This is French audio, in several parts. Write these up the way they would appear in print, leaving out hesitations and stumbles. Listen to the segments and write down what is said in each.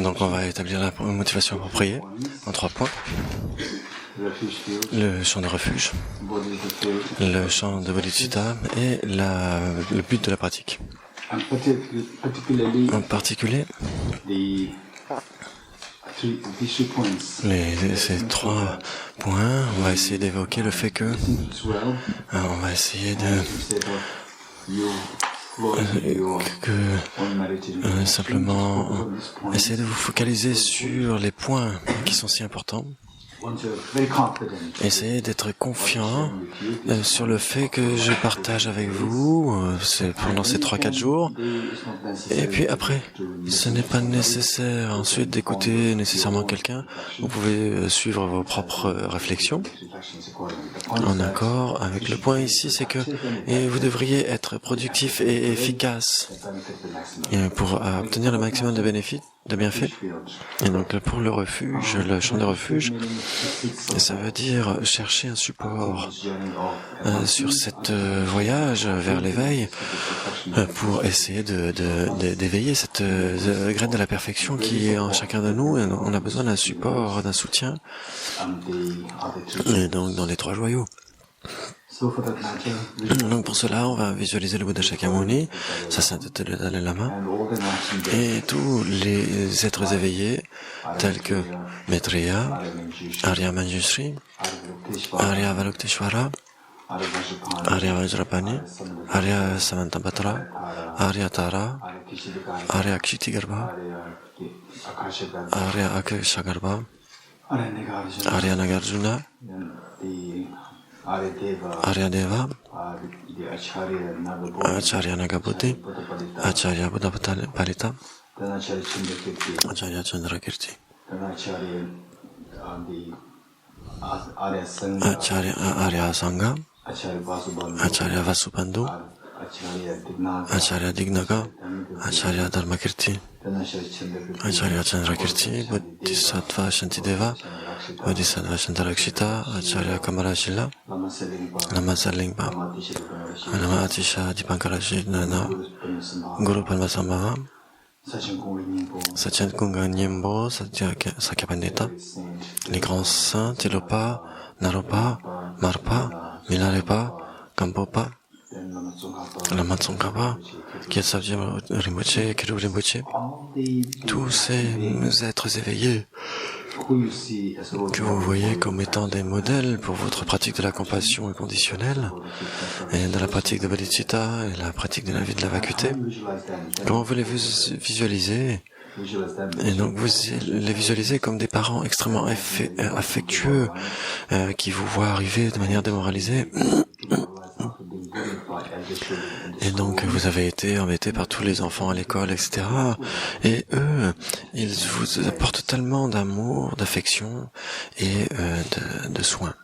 Donc on va établir la motivation appropriée en 3 points. Le champ de refuge, le champ de bodhicitta et le but de la pratique. En particulier, ces 3 points, on va essayer d'évoquer le fait que on va essayer simplement essayer de vous focaliser sur les points qui sont si importants. Essayez d'être confiant sur le fait que je partage avec vous pendant ces 3-4 jours. Et puis après, ce n'est pas nécessaire ensuite d'écouter nécessairement quelqu'un. Vous pouvez suivre vos propres réflexions en accord avec le point ici, c'est que vous devriez être productif et efficace pour obtenir le maximum de bénéfices, de bienfaits. Et donc pour le refuge, le champ de refuge, ça veut dire chercher un support sur cette voyage vers l'éveil pour essayer d'éveiller cette graine de la perfection qui est en chacun de nous. Et on a besoin d'un support, d'un soutien. Et donc dans les 3 joyaux. Donc pour cela, on va visualiser le Bouddha Shakyamuni, sa sainteté le Dalai Lama, et tous les êtres éveillés, tels que Maitreya, Arya Manjushri, Arya Avalokiteshvara, Arya Vajrapani, Arya Samantabhadra, Arya Tara, Arya Kshittigarbha, Arya Akashagarbha, Arya Nagarjuna, Arya Deva, Acharya Nagabhuti, Acharya Buddha Palita, Acharya Chandrakirti, Acharya Arya Sangha, Acharya Vasubandhu, Acharya Dignaga, Acharya Dharmakirti, Acharya Chandrakirti, Bodhisattva Shantideva, Bodhisattva Shantarakshita, Acharya Kamarashila, Lama Sarlingpa, Lama Atisha Dipankarashilana, Guru Padmasambhava, Satyan Kunga Nyembo, Sakyapandita, les grands saints, Tilopa, Naropa, Marpa, Milarepa, Kampopa, Lama Tsongkhapa, Kyatsamje Rinpoche, Kiru Rinpoche, tous ces êtres éveillés que vous voyez comme étant des modèles pour votre pratique de la compassion inconditionnelle et de la pratique de bodhicitta et la pratique de la vie de la vacuité. Comment vous les visualisez? Et donc vous les visualisez comme des parents extrêmement affectueux qui vous voient arriver de manière démoralisée. Et donc vous avez été embêté par tous les enfants à l'école, etc. Et eux, ils vous apportent tellement d'amour, d'affection et de soins.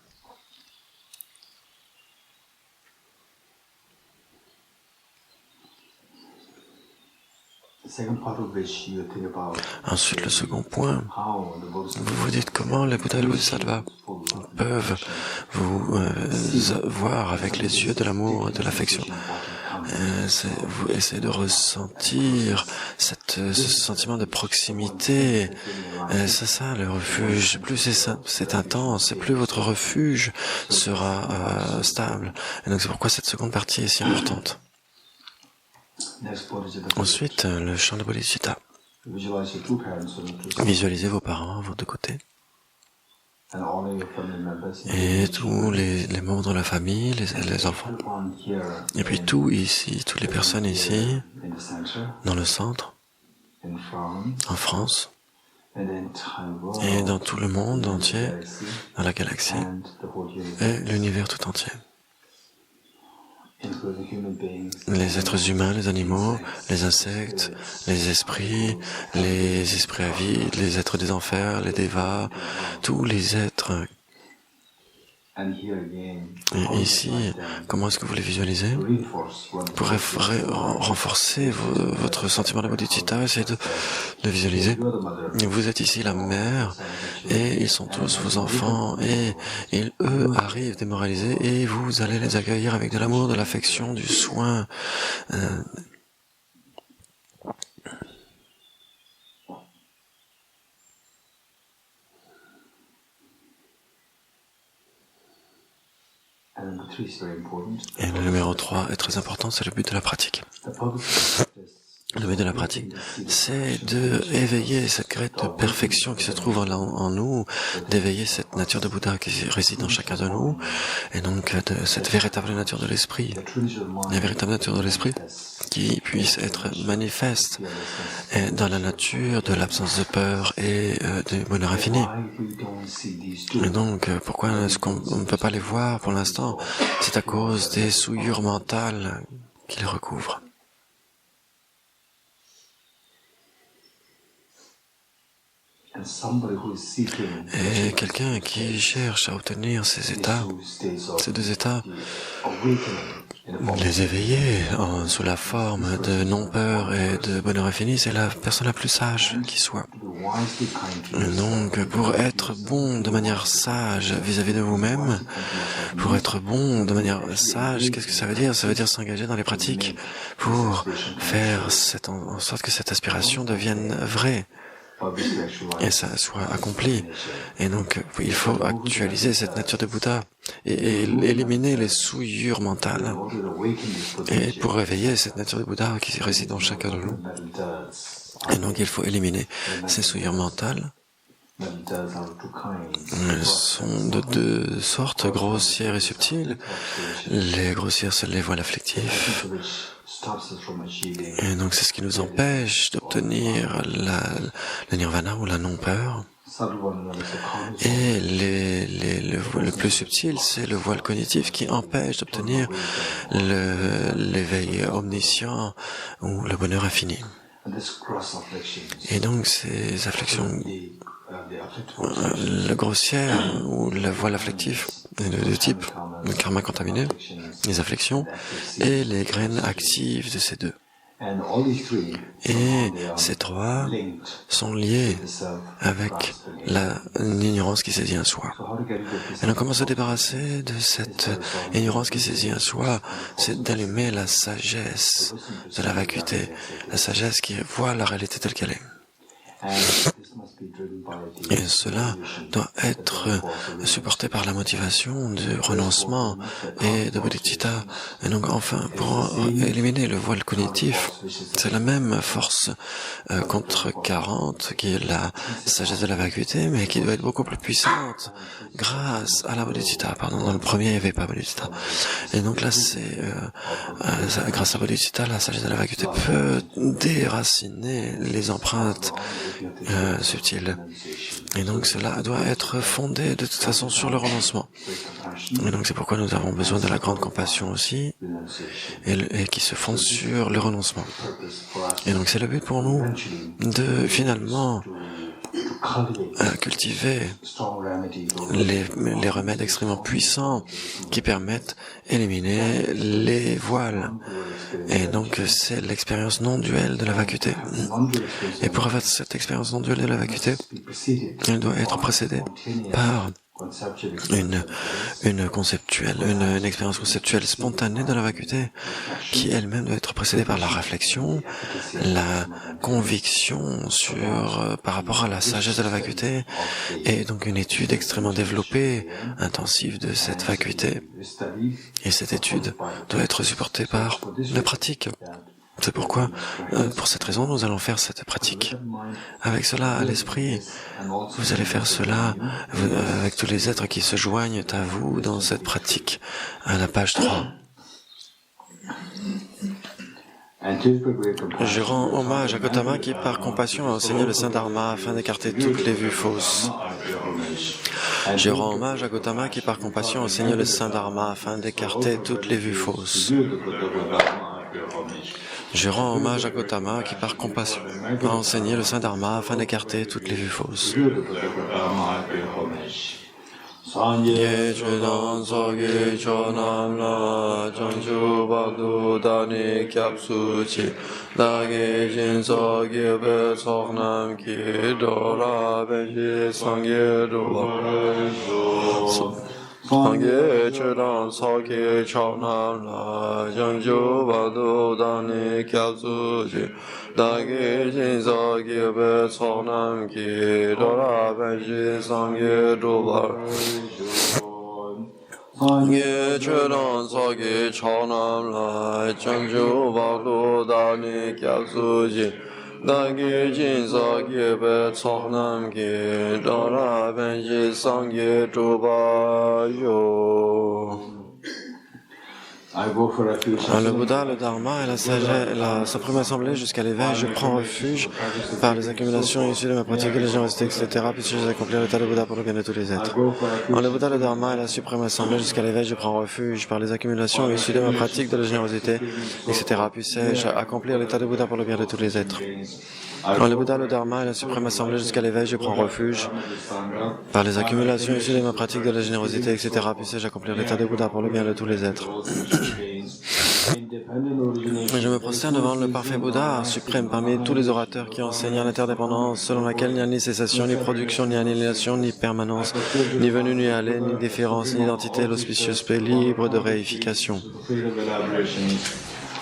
Ensuite, le second point, vous vous dites comment les Bouddhas et les Bodhisattvas peuvent vous voir avec les yeux de l'amour et de l'affection. Vous essayez de ressentir ce sentiment de proximité. C'est ça le refuge. Plus c'est intense, et plus votre refuge sera stable. Et donc c'est pourquoi cette seconde partie est si importante. Ensuite, le champ de bodhicitta. Visualisez vos parents, vos 2 côtés. Et tous les membres de la famille, les enfants. Et puis tout ici, toutes les personnes ici, dans le centre, en France, et dans tout le monde entier, dans la galaxie, et l'univers tout entier. Les êtres humains, les animaux, les insectes, les esprits avides, les êtres des enfers, les devas, tous les êtres. Et ici, comment est-ce que vous les visualisez? Pour renforcer votre sentiment de bodhicitta, essayez de le visualiser. Vous êtes ici la mère, et ils sont tous vos enfants, et eux arrivent démoralisés, et vous allez les accueillir avec de l'amour, de l'affection, du soin. Et le numéro 3 est très important, c'est le but de la pratique. Le but de la pratique, c'est de éveiller cette graine de perfection qui se trouve en nous, d'éveiller cette nature de Bouddha qui réside en chacun de nous, et donc de cette véritable nature de l'esprit, la véritable nature de l'esprit qui puisse être manifeste dans la nature de l'absence de peur et du bonheur infini. Et donc, pourquoi est-ce qu'on ne peut pas les voir pour l'instant? C'est à cause des souillures mentales qui les recouvrent. Et quelqu'un qui cherche à obtenir ces états, ces deux états, les éveiller sous la forme de non-peur et de bonheur infini, c'est la personne la plus sage qui soit. Donc, pour être bon de manière sage vis-à-vis de vous-même, pour être bon de manière sage, qu'est-ce que ça veut dire? Ça veut dire s'engager dans les pratiques pour faire en sorte que cette aspiration devienne vraie et ça soit accompli. Et donc, il faut actualiser cette nature de Bouddha et éliminer les souillures mentales. Et pour réveiller cette nature de Bouddha qui réside en chacun de nous. Et donc, il faut éliminer ces souillures mentales. Elles sont de deux sortes, grossières et subtiles. Les grossières, c'est les voiles afflictifs. Et donc c'est ce qui nous empêche d'obtenir le nirvana ou la non-peur. Et le plus subtil, c'est le voile cognitif qui empêche d'obtenir l'éveil omniscient ou le bonheur infini. Et donc ces afflictions, le grossière ou le voile afflictif, de type le karma contaminé, les afflictions et les graines actives de ces deux. Et ces trois sont liés avec l'ignorance qui saisit un soi. Et donc comment se débarrasser de cette ignorance qui saisit un soi? C'est d'allumer la sagesse de la vacuité, la sagesse qui voit la réalité telle qu'elle est. Et cela doit être supporté par la motivation du renoncement et de bodhicitta. Et donc enfin, pour éliminer le voile cognitif, c'est la même force contrecarrante qui est la sagesse de la vacuité, mais qui doit être beaucoup plus puissante grâce à la bodhicitta. Pardon, dans le premier, il n'y avait pas bodhicitta. Et donc là, c'est grâce à bodhicitta, la sagesse de la vacuité peut déraciner les empreintes subtiles. Et donc cela doit être fondé de toute façon sur le renoncement. Et donc c'est pourquoi nous avons besoin de la grande compassion aussi, et qui se fonde sur le renoncement. Et donc c'est le but pour nous de finalement cultiver les remèdes extrêmement puissants qui permettent d'éliminer les voiles. Et donc, c'est l'expérience non-duelle de la vacuité. Et pour avoir cette expérience non-duelle de la vacuité, elle doit être précédée par une expérience conceptuelle spontanée de la vacuité qui elle-même doit être précédée par la réflexion, la conviction par rapport à la sagesse de la vacuité et donc une étude extrêmement développée, intensive de cette vacuité. Et cette étude doit être supportée par la pratique. C'est pourquoi, pour cette raison, nous allons faire cette pratique. Avec cela à l'esprit, vous allez faire cela avec tous les êtres qui se joignent à vous dans cette pratique, à la page 3. Je rends hommage à Gautama qui, par compassion, a enseigné le Saint Dharma afin d'écarter toutes les vues fausses. Je rends hommage à Gautama qui, par compassion, a enseigné le Saint Dharma afin d'écarter toutes les vues fausses. Je rends hommage à Gautama qui, par compassion, a enseigné le Saint Dharma afin d'écarter toutes les vues fausses. Sangye chudan soge chonam la chanchu badu dani kyapsu chi dage jin soge be soknam ki dora beji sangye duwa Sangye chudan soge chonam la chanchu badu dani kyapsu chi dage jin soge be soknam ki dora beji sangye duwa Ye churan sogi chonam lai chanju baklu dani kyabsu ji dangi jin sogi be chonam ki dara benji sangi chuba yo. Le Bouddha, le Dharma et la sagesse, la suprême assemblée jusqu'à l'éveil, je prends refuge par les accumulations issues de ma pratique de la générosité, etc., puisque accomplir l'état de Bouddha pour le bien de tous les êtres. Le Bouddha, le Dharma et la suprême assemblée jusqu'à l'éveil, je prends refuge par les accumulations issues de ma pratique de la générosité, etc., puisse accomplir l'état de Bouddha pour le bien de tous les êtres. Le Bouddha, le Dharma et la suprême assemblée jusqu'à l'éveil, je prends refuge par les accumulations issues de ma pratique de la générosité, etc., puisse accomplir l'état de Bouddha pour le bien de tous les êtres. Je me prosterne devant le parfait Bouddha suprême parmi tous les orateurs qui enseignent l'interdépendance selon laquelle il n'y a ni cessation, ni production, ni annihilation, ni permanence, ni venue, ni aller, ni différence, ni identité, l'auspicieux paix libre de réification.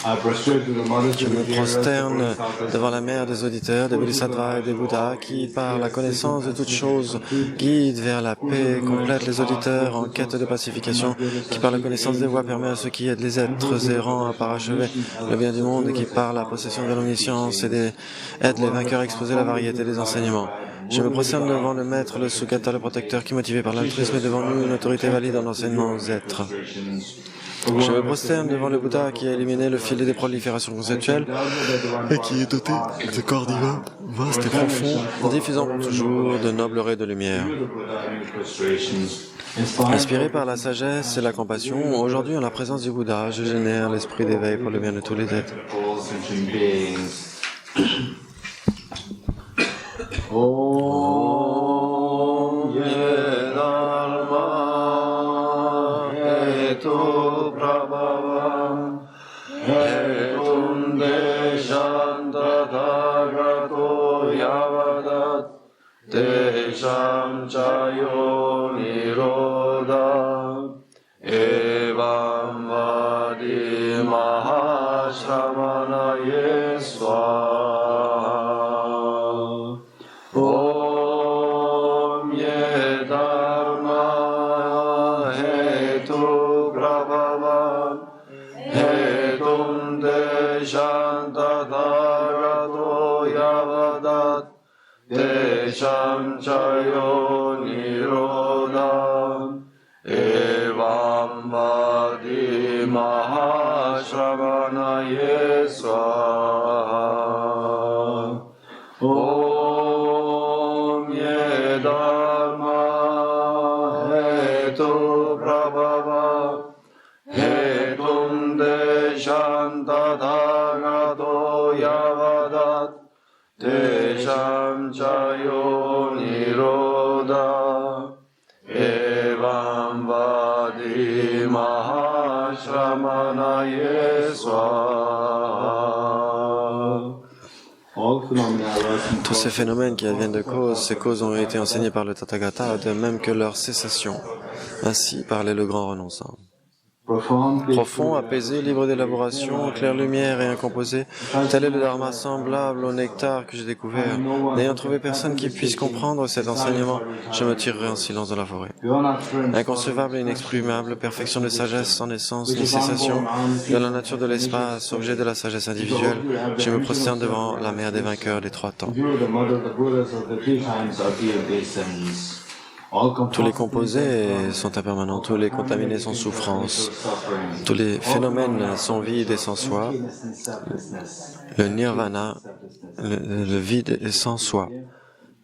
Je me prosterne devant la mère des auditeurs, des bodhisattvas et des bouddhas qui, par la connaissance de toutes choses, guident vers la paix, complètent les auditeurs en quête de pacification, qui, par la connaissance des voies, permet à ceux qui aident les êtres errants à parachever le bien du monde et qui, par la possession de l'omniscience aident les vainqueurs à exposer la variété des enseignements. Je me prosterne devant le maître, le Sugata, le protecteur, qui, motivé par l'altruisme, est devant nous une autorité valide en enseignement aux êtres. Je me prosterne devant le Bouddha qui a éliminé le filet des proliférations conceptuelles et qui est doté de corps divins, vastes et profonds, diffusant pour toujours de nobles raies de lumière. Inspiré par la sagesse et la compassion, aujourd'hui en la présence du Bouddha, je génère l'esprit d'éveil pour le bien de tous les êtres. Desham chayo nirodha evam vadi mahashramanaye swaha Om ye dharma hetu prabhava hetum desham tathagato yavadat Desham chayo nirodha evam vadi mahashravanaye swaha Om ye dharma hetu prabhava hetum desham tathagato yavadat Desham chayo nirodha evam vadi mahashramanaye swaha. Tous ces phénomènes qui adviennent de causes, ces causes ont été enseignées par le Tathagata, de même que leur cessation. Ainsi parlait le grand renonçant. Profond, apaisé, libre d'élaboration, claire lumière et incomposé, tel est le Dharma semblable au nectar que j'ai découvert. N'ayant trouvé personne qui puisse comprendre cet enseignement, je me tirerai en silence de la forêt. Inconcevable et inexprimable, perfection de sagesse sans naissance ni cessation, de la nature de l'espace, objet de la sagesse individuelle, je me prosterne devant la mère des vainqueurs des trois temps. Tous les composés sont impermanents, tous les contaminés sont souffrance, tous les phénomènes sont vides et sans soi. Le nirvana, le vide est sans soi.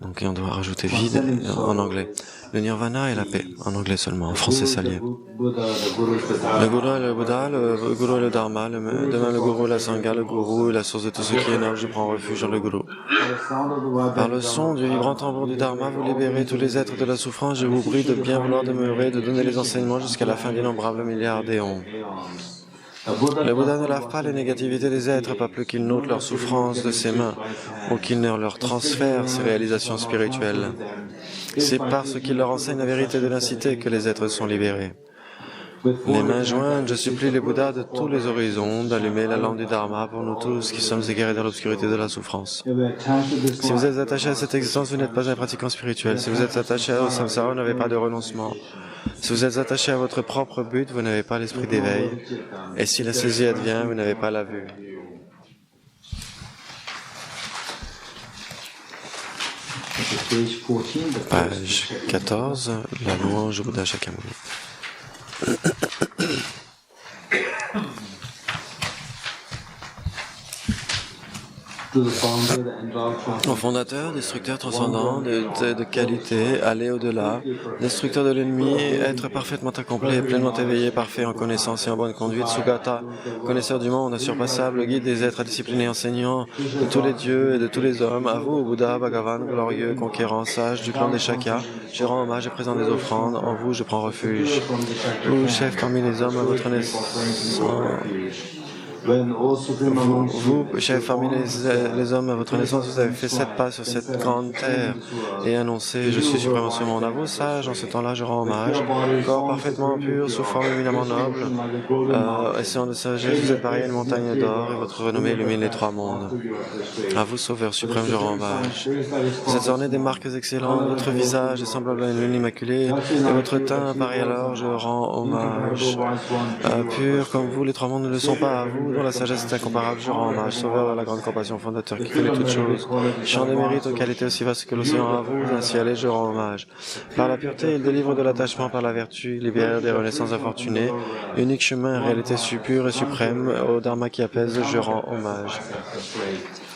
Donc on doit rajouter vide en anglais. Le nirvana est la paix, en anglais seulement, en français ça lié. Le Guru est le Bouddha, le Guru est le Dharma, de même le Guru est la Sangha, le Guru est la source de tout ce qui est noble, je prends refuge en le Guru. Par le son du vibrant tambour du Dharma, vous libérez tous les êtres de la souffrance, je vous prie de bien vouloir demeurer, de donner les enseignements jusqu'à la fin d'innombrables milliards d'éons. Le Bouddha ne lave pas les négativités des êtres, pas plus qu'il n'ôte leur souffrance de ses mains, ou qu'il ne leur transfère ses réalisations spirituelles. C'est parce qu'il leur enseigne la vérité de l'incité que les êtres sont libérés. Les mains jointes, je supplie les Bouddhas de tous les horizons d'allumer la lampe du Dharma pour nous tous qui sommes égarés dans l'obscurité de la souffrance. Si vous êtes attaché à cette existence, vous n'êtes pas un pratiquant spirituel. Si vous êtes attaché au samsara, vous n'avez pas de renoncement. Si vous êtes attaché à votre propre but, vous n'avez pas l'esprit d'éveil. Et si la saisie advient, vous n'avez pas la vue. Page 14, la louange au Bouddha Shakyamuni. Au fondateur, destructeur transcendant, de qualité, aller au-delà, destructeur de l'ennemi, être parfaitement accompli, pleinement éveillé, parfait en connaissance et en bonne conduite, Sugata, connaisseur du monde, insurpassable, guide des êtres disciplinés, enseignant de tous les dieux et de tous les hommes, à vous, Bouddha, Bhagavan, glorieux, conquérant, sage, du clan des Shakyas, je rends hommage et présente des offrandes, en vous je prends refuge. Vous, chef parmi les hommes, à votre naissance. Vous, chef parmi les hommes, à votre naissance, vous avez fait 7 pas sur cette grande terre et annoncé, je suis suprême en ce monde. À vous, sages, en ce temps-là, je rends hommage. Corps parfaitement pur, sous forme éminemment noble, essayant de sagesse, vous êtes pareil à une montagne d'or et votre renommée illumine les 3 mondes. À vous, sauveur suprême, je rends hommage. Vous êtes orné des marques excellentes, votre visage est semblable à une lune immaculée et votre teint pareil alors, je rends hommage. Pur comme vous, les 3 mondes ne le sont pas. À vous, dont la sagesse est incomparable, je rends hommage, sauveur de la grande compassion, fondateur qui connaît toutes choses. Champ de mérite aux qualités aussi vastes que l'océan, à vous, ainsi allez, je rends hommage. Par la pureté, il délivre de l'attachement, par la vertu, libère des renaissances infortunées. Unique chemin, réalité pure et suprême, au Dharma qui apaise, je rends hommage.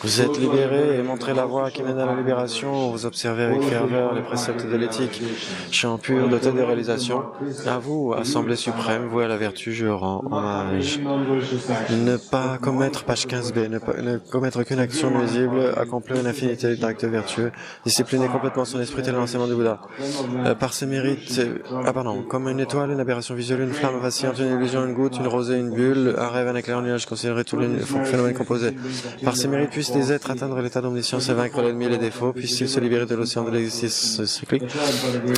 Vous êtes libérés et montrez la voie qui mène à la libération. Vous observez avec ferveur les préceptes de l'éthique. Champ pur, doté de réalisation. À vous, Assemblée suprême, vouée à la vertu, je rends hommage. Ne pas commettre, page 15b, ne commettre aucune action nuisible, accomplir une infinité d'actes vertueux, discipliner complètement son esprit tel l'enseignement du Bouddha. Par ses mérites, comme une étoile, une aberration visuelle, une flamme vacillante, une illusion, une goutte, une rosée, une bulle, un rêve, un éclair, un nuage, considérer tous les phénomènes composés. Par ses mérites, puissent les êtres atteindre l'état d'omniscience et vaincre l'ennemi et les défauts, puissent-ils se libérer de l'océan de l'existence cyclique,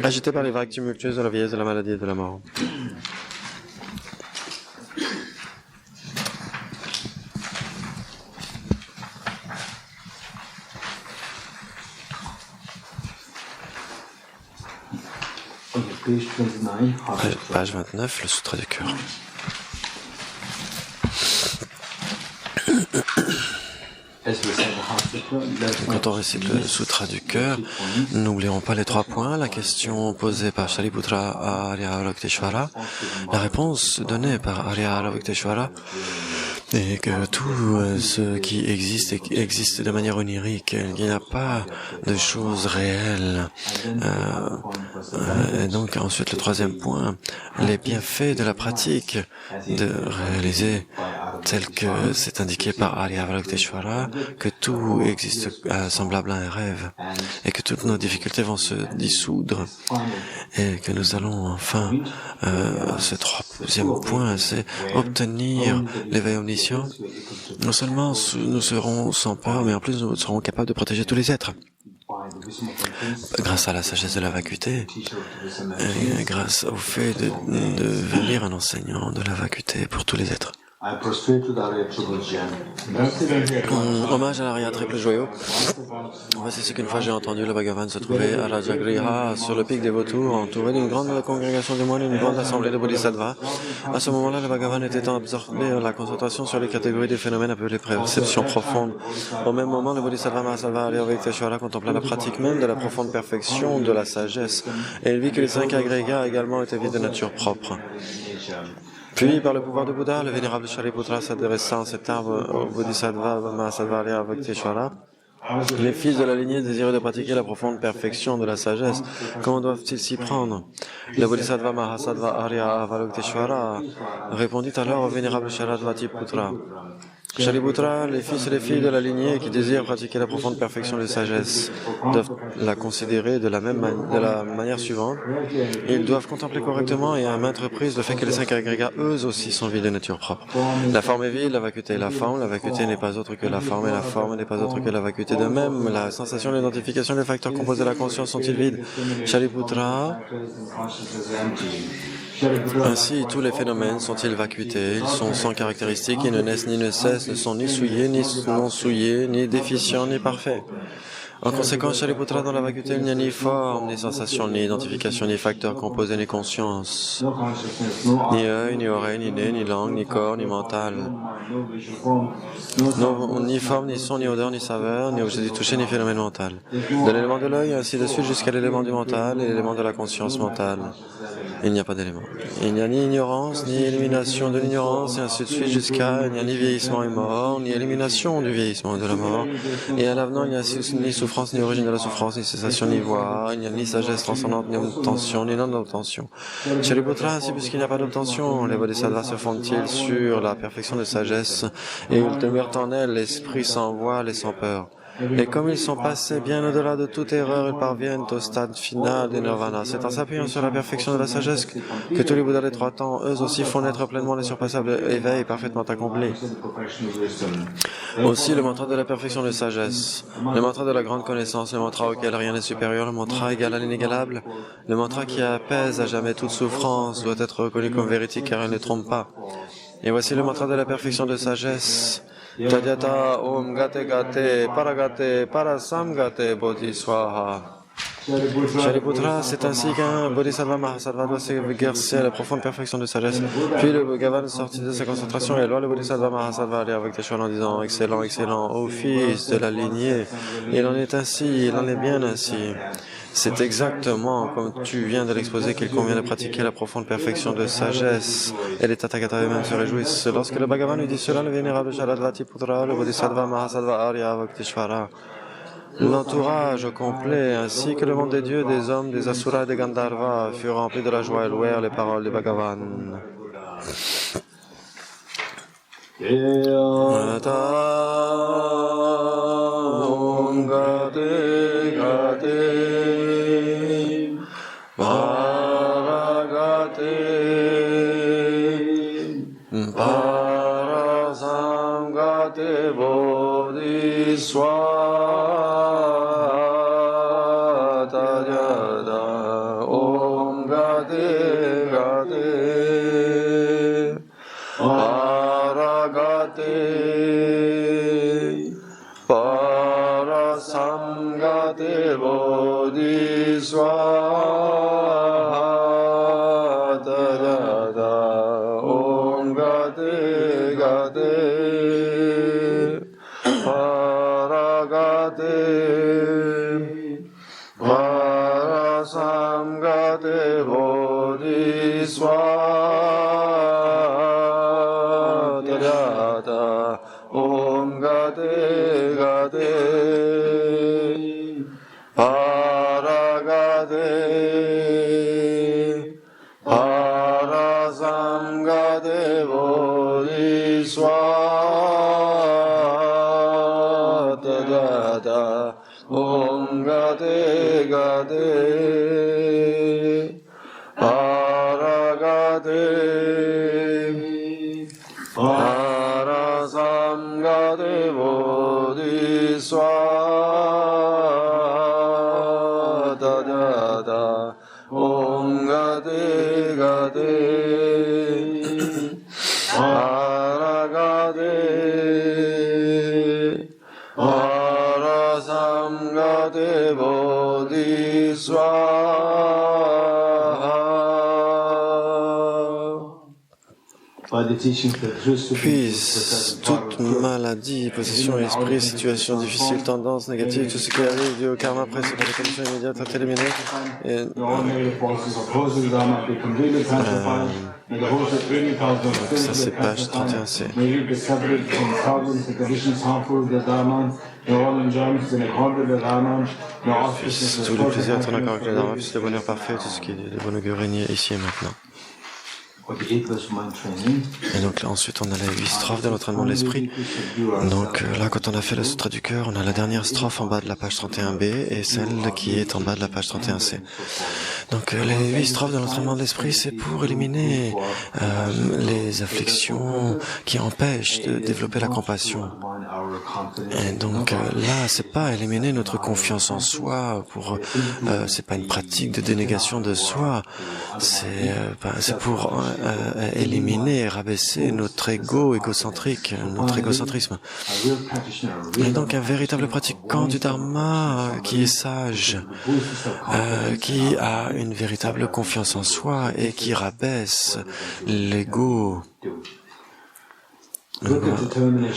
agité par les vagues tumultueuses de la vieillesse, de la maladie et de la mort. Page 29, le Sutra du cœur. Quand on récite le Sutra du cœur, n'oublions pas les 3 points. La question posée par Shariputra à Arya Avalokiteshvara, la réponse donnée par Arya Avalokiteshvara, et que tout ce qui existe de manière onirique, il n'y a pas de choses réelles. Et donc ensuite le 3e point, les bienfaits de la pratique, de réaliser tel que c'est indiqué par Arya Avalokiteshvara, que tout existe semblable à un rêve, et que toutes nos difficultés vont se dissoudre, et que nous allons enfin, ce 3e point, c'est obtenir l'éveil omniscient. Non seulement nous serons sans peur, mais en plus nous serons capables de protéger tous les êtres. Grâce à la sagesse de la vacuité, et grâce au fait de devenir un enseignant de la vacuité pour tous les êtres. Hommage à l'Arya triple joyau. Voici ce qu'une fois j'ai entendu, le Bhagavan se trouvait à Rajagriha, sur le pic des vautours, entouré d'une grande congrégation de moines et d'une grande assemblée de bodhisattvas. À ce moment-là, le Bhagavan était absorbé à la concentration sur les catégories des phénomènes appelés perception profonde. Au même moment, le bodhisattva Mahasattva Arya Avalokiteshvara contempla la pratique même de la profonde perfection de la sagesse, et il vit que les 5 agrégats également étaient vides de nature propre. Puis, par le pouvoir de Bouddha, le vénérable Shariputra s'adressa en ces termes au Bodhisattva Mahasattva Arya Avalokiteshvara. Les fils de la lignée désireux de pratiquer la profonde perfection de la sagesse, comment doivent-ils s'y prendre? Le Bodhisattva Mahasattva Arya Avalokiteshvara répondit alors au vénérable Shariputra. Shariputra, les fils et les filles de la lignée qui désirent pratiquer la profonde perfection de sagesse doivent la considérer de la manière suivante. Ils doivent contempler correctement et à maintes reprises le fait que les 5 agrégats, eux aussi, sont vides de nature propre. La forme est vide, la vacuité est la vacuité n'est pas autre que la forme et la forme n'est pas autre que la vacuité. De même, la sensation, l'identification, les facteurs composés de la conscience sont-ils vides? Shariputra, Ainsi, tous les phénomènes sont-ils vacuités, ils sont sans caractéristiques, ils ne naissent ni ne cessent, ne sont ni souillés, ni non souillés, ni déficients, ni parfaits. En conséquence, Shariputra, dans la vacuité, il n'y a ni forme, ni sensation, ni identification, ni facteur composé, ni conscience, ni œil, ni oreille, ni nez, ni langue, ni corps, ni mental, ni forme, ni son, ni odeur, ni saveur, ni objet du toucher, ni phénomène mental. De l'élément de l'œil, ainsi de suite, jusqu'à l'élément du mental et l'élément de la conscience mentale. Il n'y a pas d'élément. Il n'y a ni ignorance, ni élimination de l'ignorance, et ainsi de suite, jusqu'à il n'y a ni vieillissement et mort, ni élimination du vieillissement et de la mort. Et à l'avenant, il n'y a ni souffrance, ni origine de la souffrance, ni cessation, ni voie. Il n'y a ni sagesse transcendante, ni obtention, ni non-obtention. Shariputra, ainsi, puisqu'il n'y a pas d'obtention, les bodhisattvas se fondent-ils sur la perfection de sagesse, et ils demeurent en elles l'esprit sans voile et sans peur. Et comme ils sont passés bien au-delà de toute erreur, ils parviennent au stade final des nirvana. C'est en s'appuyant sur la perfection de la sagesse que tous les Bouddhas des 3 temps, eux aussi, font naître pleinement les surpassables éveils parfaitement accomplis. Aussi, le mantra de la perfection de sagesse, le mantra de la grande connaissance, le mantra auquel rien n'est supérieur, le mantra égal à l'inégalable, le mantra qui apaise à jamais toute souffrance, doit être reconnu comme véridique car il ne trompe pas. Et voici le mantra de la perfection de sagesse. Jajata Om Gate Gate Paragate Parasamgate Bodhiswaha. Shariputra, c'est ainsi qu'un Bodhisattva Mahasattva doit s'exercer à la profonde perfection de sagesse. Puis le Bhagavan sortit de sa concentration et alors le Bodhisattva Mahasattva allait avec Teshwar en disant: Excellent, excellent, ô fils de la lignée. Il en est ainsi, il en est bien ainsi. C'est exactement comme tu viens de l'exposer qu'il convient de pratiquer la profonde perfection de sagesse. Et les Tathagata eux-mêmes se réjouissent. Lorsque le Bhagavan lui dit cela, le vénérable Sharadvati Putra, le Bodhisattva Mahasattva Arya Avakteshvara, l'entourage complet, ainsi que le monde des dieux, des hommes, des asuras et des gandharvas furent remplis de la joie et louèrent les paroles du Bhagavan. Parasamgate Bodhiswaha Tajada Om Gate Gate Paragate Parasamgate Bodhiswaha Tajada Om Gate Gate Paragate Parasamgate Bodhiswaha Tajada Om Gate Gate Paragate Parasamgate Bodhiswaha Tajada Om Gate Gate Paragate Parasamgate Bodhiswaha Tajada Om Gate Gate Paragate Parasamgate Bodhiswaha. Puisse toute maladie, possession, esprit, situation difficile, tendance négative, tout ce qui arrive dû au karma précédent, les conditions immédiates être éliminées. Et, ça c'est page 31C. Puisse tous les plaisirs être en accord avec le dharma, puisse le bonheur parfait, tout ce qui est de bon augure régner ici et maintenant. Et donc là, ensuite, on a les 8 strophes de l'entraînement de l'esprit. Donc là, quand on a fait le Sutra du cœur, on a la dernière strophe en bas de la page 31b et celle qui est en bas de la page 31c. Donc les 8 strophes de l'entraînement de l'esprit, c'est pour éliminer les afflictions qui empêchent de développer la compassion. Et donc là, c'est pas éliminer notre confiance en soi, c'est pas une pratique de dénégation de soi, c'est pour éliminer et rabaisser notre égocentrique, notre égocentrisme. Et donc un véritable pratiquant du Dharma qui est sage, qui a une véritable confiance en soi et qui rabaisse l'ego,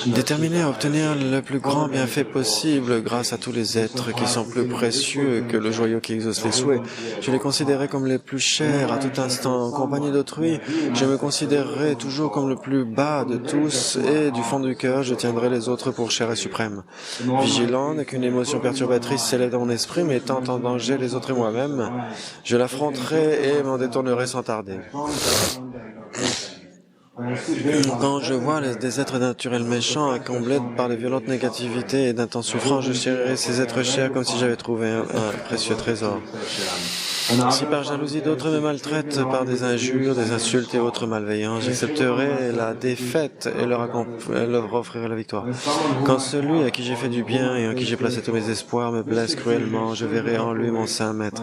déterminé à obtenir le plus grand bienfait possible grâce à tous les êtres qui sont plus précieux que le joyau qui exauce les souhaits. Je les considérais comme les plus chers à tout instant. En compagnie d'autrui, je me considérerai toujours comme le plus bas de tous et du fond du cœur, je tiendrai les autres pour chers et suprêmes. Vigilant dès qu'une émotion perturbatrice s'élève dans mon esprit, mettant en danger les autres et moi-même, je l'affronterai et m'en détournerai sans tarder. Quand je vois des êtres naturels méchants accablés par de violentes négativités et d'intenses souffrances, je chérirai ces êtres chers comme si j'avais trouvé un précieux trésor. Si par jalousie d'autres me maltraitent par des injures, des insultes et autres malveillances, j'accepterai la défaite et leur offrirai la victoire. Quand celui à qui j'ai fait du bien et en qui j'ai placé tous mes espoirs me blesse cruellement, je verrai en lui mon saint maître.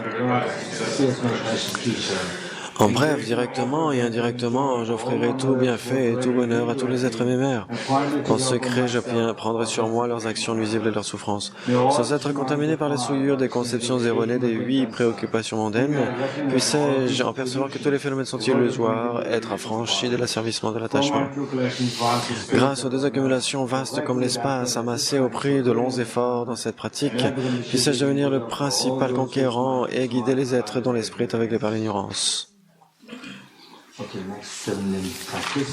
En bref, directement et indirectement, j'offrirai tout bienfait et tout bonheur à tous les êtres mémères. En secret, je prendrai sur moi leurs actions nuisibles et leurs souffrances. Sans être contaminé par les souillures des conceptions erronées des 8 préoccupations mondaines, puissais-je en percevoir que tous les phénomènes sont illusoires, être affranchi de l'asservissement de l'attachement. Grâce aux désaccumulations vastes comme l'espace amassées au prix de longs efforts dans cette pratique, puissais-je devenir le principal conquérant et guider les êtres dont l'esprit est aveuglé par l'ignorance.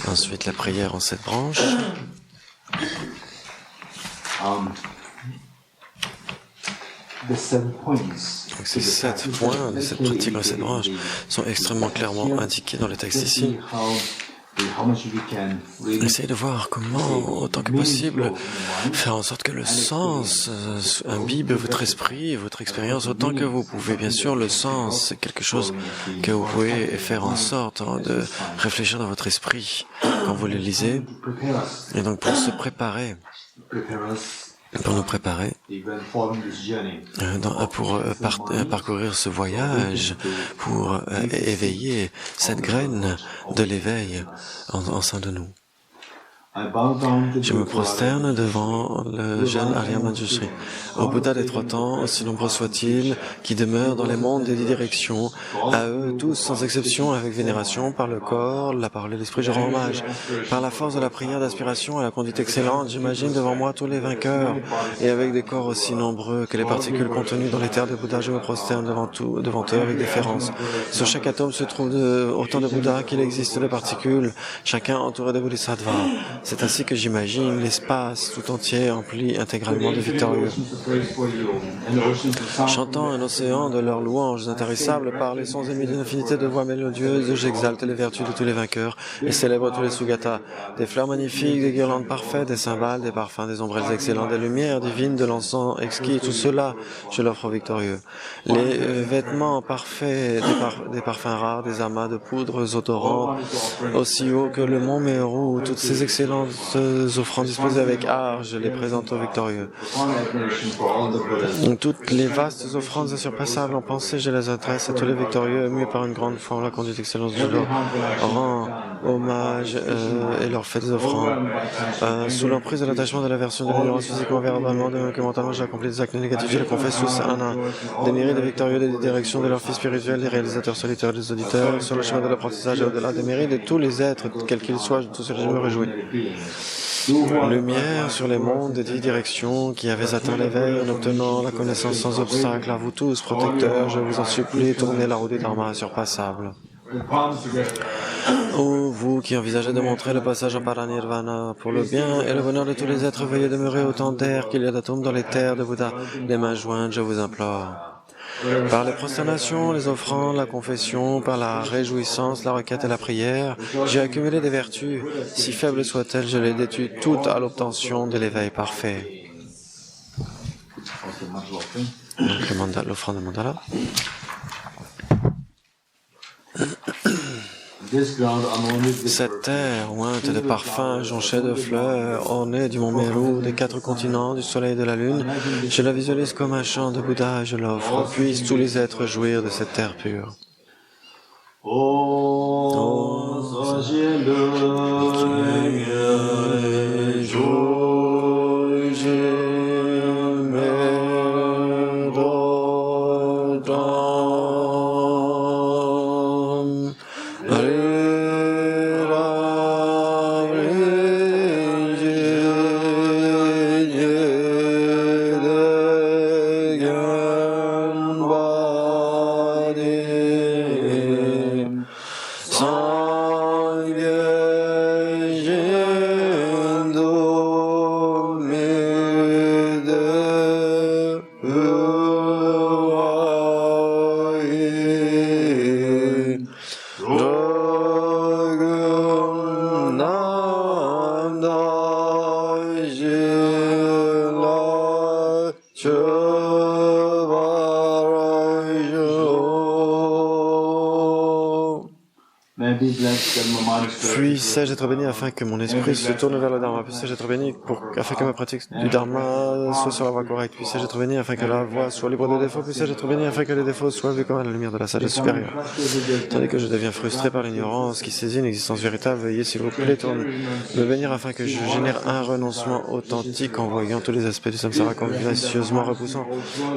Ensuite, la prière en 7 branches. Donc, ces 7 points de cette pratique en 7 branches sont extrêmement clairement indiqués dans le texte ici. Essayez de voir comment, autant que possible, faire en sorte que le sens imbibe votre esprit et votre expérience autant que vous pouvez. Bien sûr, le sens, c'est quelque chose que vous pouvez faire en sorte de réfléchir dans votre esprit quand vous le lisez. Et donc, pour se préparer, pour nous préparer, pour parcourir ce voyage, pour éveiller cette graine de l'éveil en sein de nous. Je me prosterne devant le jeune Arya Manjushri, au Bouddha des 3 temps, aussi nombreux soit-il, qui demeure dans les mondes des 10 directions, à eux tous sans exception, avec vénération, par le corps, la parole et l'esprit, je rends hommage. Par la force de la prière d'aspiration à la conduite excellente, j'imagine devant moi tous les vainqueurs, et avec des corps aussi nombreux que les particules contenues dans les terres de Bouddha, je me prosterne devant eux avec déférence. Sur chaque atome se trouve autant de Bouddhas qu'il existe de particules, chacun entouré de Bodhisattvas. C'est ainsi que j'imagine l'espace tout entier empli intégralement de victorieux. Chantant un océan de leurs louanges intarissables par les sons émis d'une infinité de voix mélodieuses, j'exalte les vertus de tous les vainqueurs et célèbre tous les sugatas. Des fleurs magnifiques, des guirlandes parfaites, des cymbales, des parfums, des ombrelles excellentes, des lumières divines, de l'encens exquis, tout cela, je l'offre aux victorieux. Les vêtements parfaits, des parfums rares, des amas de poudres odorantes, aussi haut que le mont Meru, toutes ces excellentes offrandes disposées avec art, je les présente aux victorieux. Toutes les vastes offrandes insurpassables en pensée, je les adresse à tous les victorieux, émus par une grande foi en la conduite d'excellence, je leur rends hommage et leur fais des offrandes. Sous l'emprise de l'attachement de l'aversion de l'ignorance physiquement, verbalement, de même que mentalement, j'ai accompli des actes négatifs, je les confesse tous un à un. Des mérites des victorieux, des directions de leurs fils spirituels, des réalisateurs solitaires, des auditeurs, sur le chemin de l'apprentissage et au-delà des mérites de tous les êtres, quels qu'ils soient, de tout cela je me réjouis. Lumière sur les mondes des 10 directions qui avaient atteint l'éveil en obtenant la connaissance sans obstacle. À vous tous, protecteurs, je vous en supplie, tournez la route du Dharma insurpassable. Ô vous qui envisagez de montrer le passage en Paranirvana pour le bien et le bonheur de tous les êtres, veuillez demeurer autant d'air qu'il y a d'atomes dans les terres de Bouddha. Les mains jointes, je vous implore. Par les prosternations, les offrandes, la confession, par la réjouissance, la requête et la prière, j'ai accumulé des vertus. Si faibles soient-elles, je les détruis toutes à l'obtention de l'éveil parfait. Donc l'offrande de mandala. Cette terre, ointe de parfums, jonchée de fleurs, ornée du mont Meru, des 4 continents, du soleil et de la lune, je la visualise comme un chant de Bouddha et je l'offre. Puissent tous les êtres jouir de cette terre pure. Puisse-je être béni afin que mon esprit se tourne vers le Dharma. Puisse-je être béni afin que ma pratique du Dharma soit sur la voie correcte. Puisse-je être béni afin que la voie soit libre de défauts. Puisse-je être béni afin que les défauts soient vus comme à la lumière de la sagesse supérieure. Tandis que je deviens frustré par l'ignorance qui saisit une existence véritable, veuillez s'il vous plaît me bénir afin que je génère un renoncement authentique en voyant tous les aspects du samsara comme gracieusement repoussants.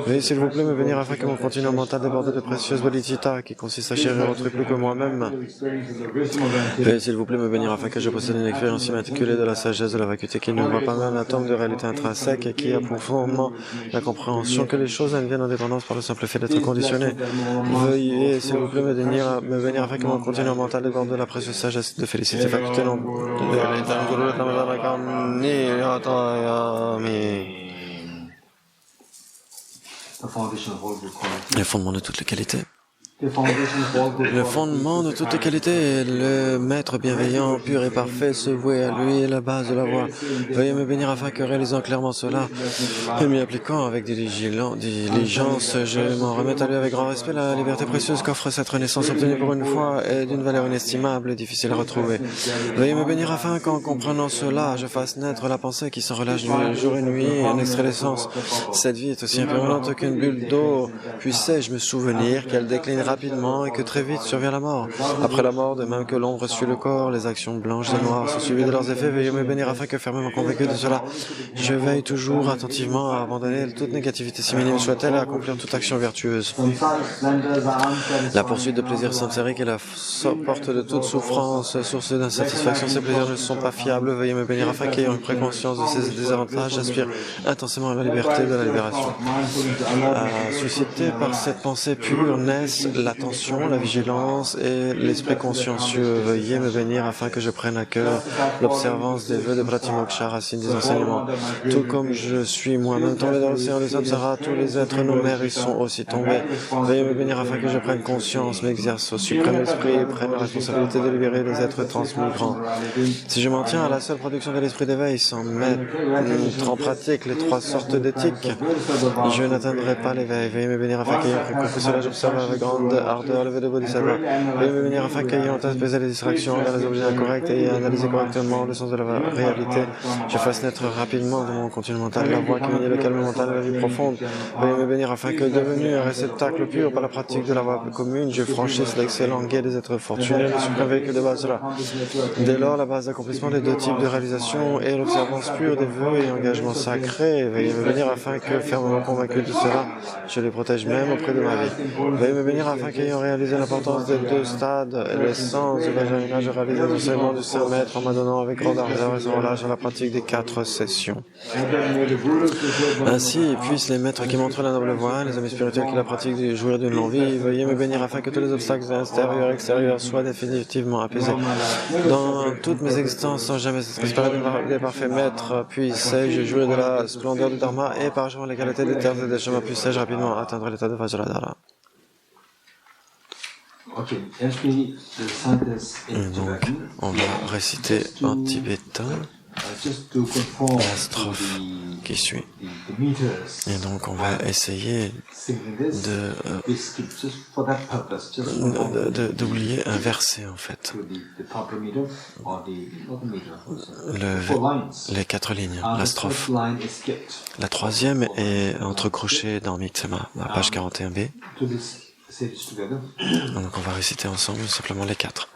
Veuillez s'il vous plaît me bénir afin que mon continuum mental déborde de précieuses bodhicitta qui consiste à chérir autrui plus que moi-même. Veuillez s'il vous plaît me bénir afin que je possède une expérience immaculée de la sagesse de la vacuité qui ne voit pas un atome de réalité intrinsèque et qui a pour fondement la compréhension que les choses viennent en dépendance par le simple fait d'être conditionnées. Veuillez s'il vous plaît me bénir afin que mon continuum mental déborde de la précieuse sagesse de félicité faculté non le fondement de toutes les qualités. Le fondement de toutes les qualités est le maître bienveillant, pur et parfait, se vouer à lui est la base de la voie. Veuillez me bénir afin que, réalisant clairement cela et m'y appliquant avec diligence, je m'en remette à lui avec grand respect. La liberté précieuse qu'offre cette renaissance obtenue pour une fois est d'une valeur inestimable et difficile à retrouver. Veuillez me bénir afin qu'en comprenant cela, je fasse naître la pensée qui s'en relâche jour et nuit, un extrait d'essence. Cette vie est aussi impermanente qu'une bulle d'eau. Puissais-je me souvenir qu'elle décline rapidement et que très vite survient la mort. Après la mort, de même que l'ombre suit le corps, les actions blanches et noires sont suivies de leurs effets. Veuillez me bénir afin que, fermement convaincu de cela, je veille toujours attentivement à abandonner toute négativité, si minime soit-elle, et à accomplir toute action vertueuse. La poursuite de plaisirs samsariques est la porte de toute souffrance, source d'insatisfaction. Ces plaisirs ne sont pas fiables. Veuillez me bénir afin qu'ayant une préconscience de ces désavantages, j'aspire intensément à la liberté de la libération. Suscité par cette pensée pure naissent l'attention, la vigilance et l'esprit consciencieux. Veuillez me bénir afin que je prenne à cœur l'observance des vœux de Pratimoksha, racine des enseignements. Tout comme je suis moi-même tombé dans l'océan du samsara, tous les êtres nommés y sont aussi tombés. Veuillez me bénir afin que je prenne conscience, m'exerce au suprême esprit et prenne la responsabilité de libérer les êtres transmigrants. Si je m'en tiens à la seule production de l'esprit d'éveil sans mettre en pratique les 3 sortes d'éthique, je n'atteindrai pas l'éveil. Veuillez me bénir afin qu'ayant compris cela, j'observe avec grande ardeur le vœu de Bodhisattva. Veuillez me bénir afin qu'ayant apaisé les distractions vers les objets incorrects et analysé correctement le sens de la réalité, je fasse naître rapidement dans mon continuum mental la voie qui unit le calme mental et la vie profonde. Veuillez me bénir afin que, devenu un réceptacle pur par la pratique de la voie commune, je franchisse l'excellent guet des êtres fortunés, le suprême véhicule de base de cela. Dès lors, la base d'accomplissement des 2 types de réalisation est l'observance pure des vœux et engagements sacrés. Veuillez me bénir afin que, fermement convaincu de cela, je les protège même auprès de ma vie. Veuillez me bénir afin qu'ayant réalisé l'importance des 2 stades et l'essence du Vajrayana, je réalise les enseignements du Saint Maître en m'adonnant avec grande ardeur et sans relâche à la pratique des 4 sessions. Ainsi, puissent les maîtres qui montrent la noble voie, les amis spirituels qui la pratiquent de jouir d'une longue vie, veuillez me bénir afin que tous les obstacles intérieurs et extérieurs soient définitivement apaisés. Dans toutes mes existences, sans jamais être espéré des parfaits maîtres, puissais-je jouir de la splendeur du Dharma et par jouant les qualités des terres et des chemins, puissais-je rapidement atteindre l'état de Vajradhara. Et donc, on va réciter en tibétain la strophe qui suit. Et donc, on va essayer d'oublier un verset, en fait. Les 4 lignes, la strophe. La 3e est entrecrochée dans Mitsema, à la page 41b. Donc on va réciter ensemble simplement les 4.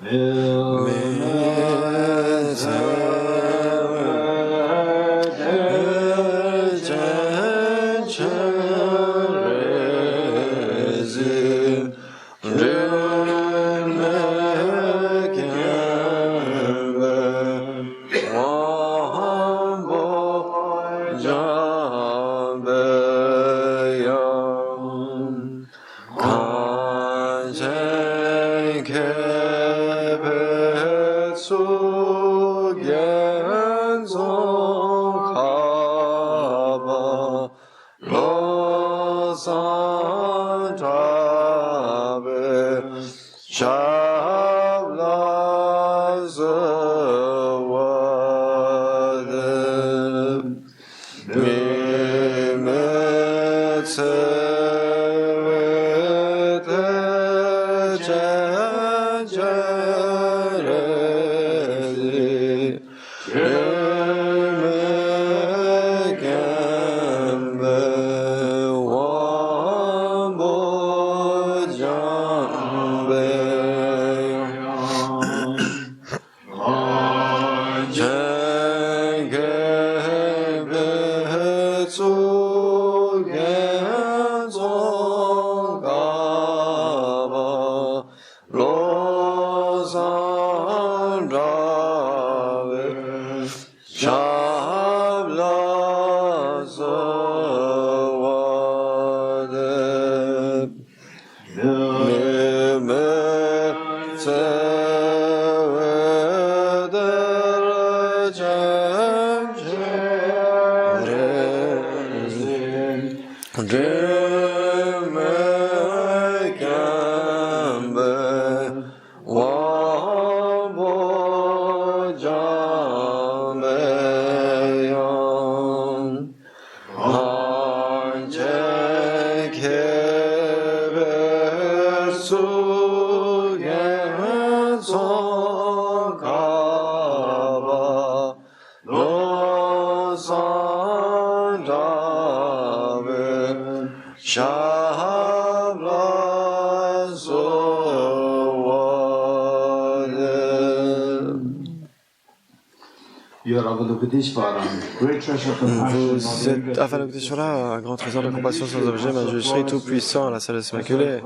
Vous êtes Avalokiteshvara, un grand trésor de compassion sans objet, Manjushri tout-puissant, la sagesse immaculée,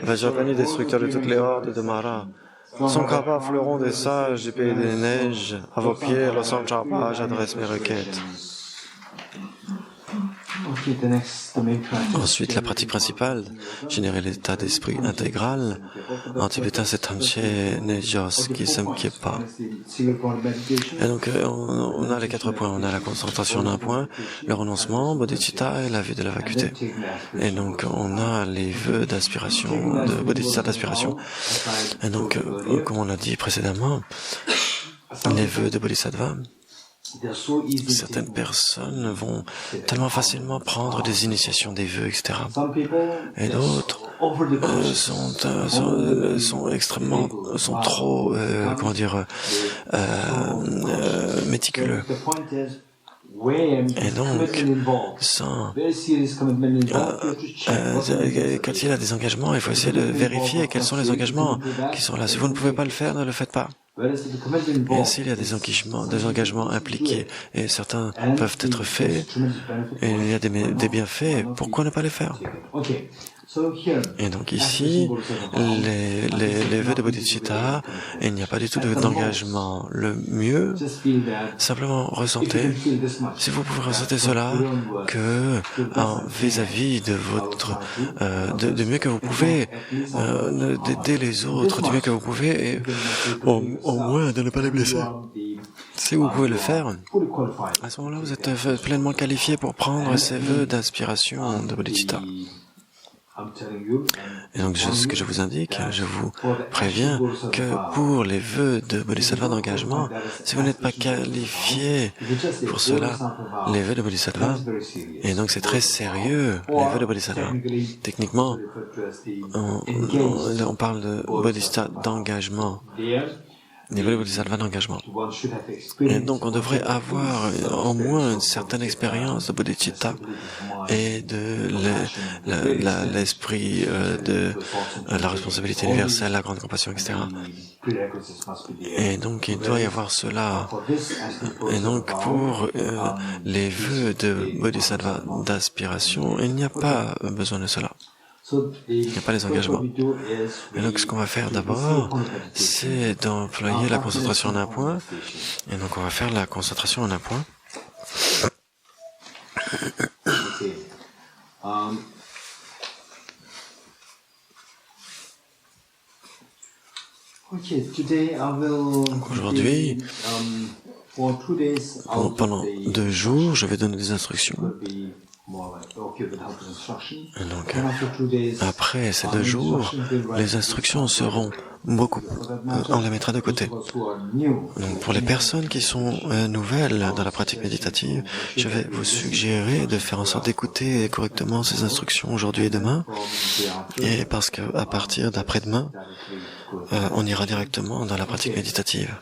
Vajrapani, destructeur de toutes les hordes de Mara. Son Karpa, fleuron des sages du pays des neiges, à vos pieds, Losam Charpa, j'adresse mes requêtes. Ensuite, la pratique principale, générer l'état d'esprit intégral. En tibétain, c'est Tamche Nejos qui Samkyepa. Et donc, on a les 4 points. On a la concentration d'un point, le renoncement, bodhicitta et la vue de la vacuité. Et donc, on a les vœux d'aspiration, de bodhicitta d'aspiration. Et donc, comme on l'a dit précédemment, les vœux de bodhisattva, certaines personnes vont tellement facilement prendre des initiations, des vœux, etc. Et d'autres sont trop, méticuleux. Et donc, quand il y a des engagements, il faut essayer de vérifier quels sont les engagements qui sont là. Si vous ne pouvez pas le faire, ne le faites pas. Et s'il y a des engagements impliqués, et certains peuvent être faits, et il y a des bienfaits, pourquoi ne pas les faire? Et donc ici, les vœux de bodhicitta, il n'y a pas du tout d'engagement. Le mieux, simplement ressentez, si vous pouvez ressentir cela, que vis-à-vis de votre, de mieux que vous pouvez, d'aider les autres du mieux que vous pouvez, et au moins de ne pas les blesser. Si vous pouvez le faire, à ce moment-là, vous êtes pleinement qualifié pour prendre ces vœux d'inspiration de bodhicitta. Et donc, ce que je vous indique, je vous préviens que pour les vœux de bodhisattva d'engagement, si vous n'êtes pas qualifié pour cela, les vœux de bodhisattva, et donc c'est très sérieux, les vœux de bodhisattva. Techniquement, on parle de bodhisattva d'engagement. Niveau de bodhisattva d'engagement. Et donc, on devrait avoir au moins une certaine expérience de bodhicitta et de l'esprit de la responsabilité universelle, la grande compassion, etc. Et donc, il doit y avoir cela. Et donc, pour les vœux de bodhisattva d'aspiration, il n'y a pas besoin de cela. Il n'y a pas les engagements. Et donc, ce qu'on va faire d'abord, c'est d'employer la concentration en un point. Et donc, on va faire la concentration en un point. Aujourd'hui, pendant 2 jours, je vais donner des instructions. Et donc, après ces 2 jours, les instructions seront beaucoup, on les mettra de côté. Donc, pour les personnes qui sont nouvelles dans la pratique méditative, je vais vous suggérer de faire en sorte d'écouter correctement ces instructions aujourd'hui et demain, et parce qu'à partir d'après-demain, on ira directement dans la pratique méditative.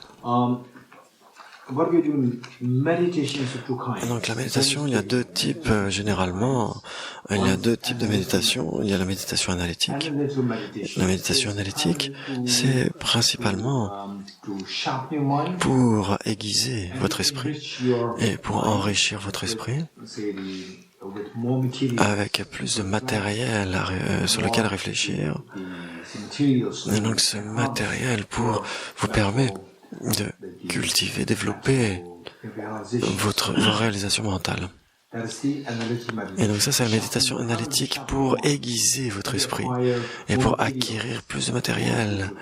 Donc la méditation, il y a 2 types généralement. Il y a 2 types de méditation. Il y a la méditation analytique. La méditation analytique, c'est principalement pour aiguiser votre esprit et pour enrichir votre esprit avec plus de matériel sur lequel réfléchir. Et donc ce matériel pour vous permet de cultiver, développer vos réalisations mentales. Et donc ça, c'est la méditation analytique pour aiguiser votre esprit et pour acquérir plus de matériel,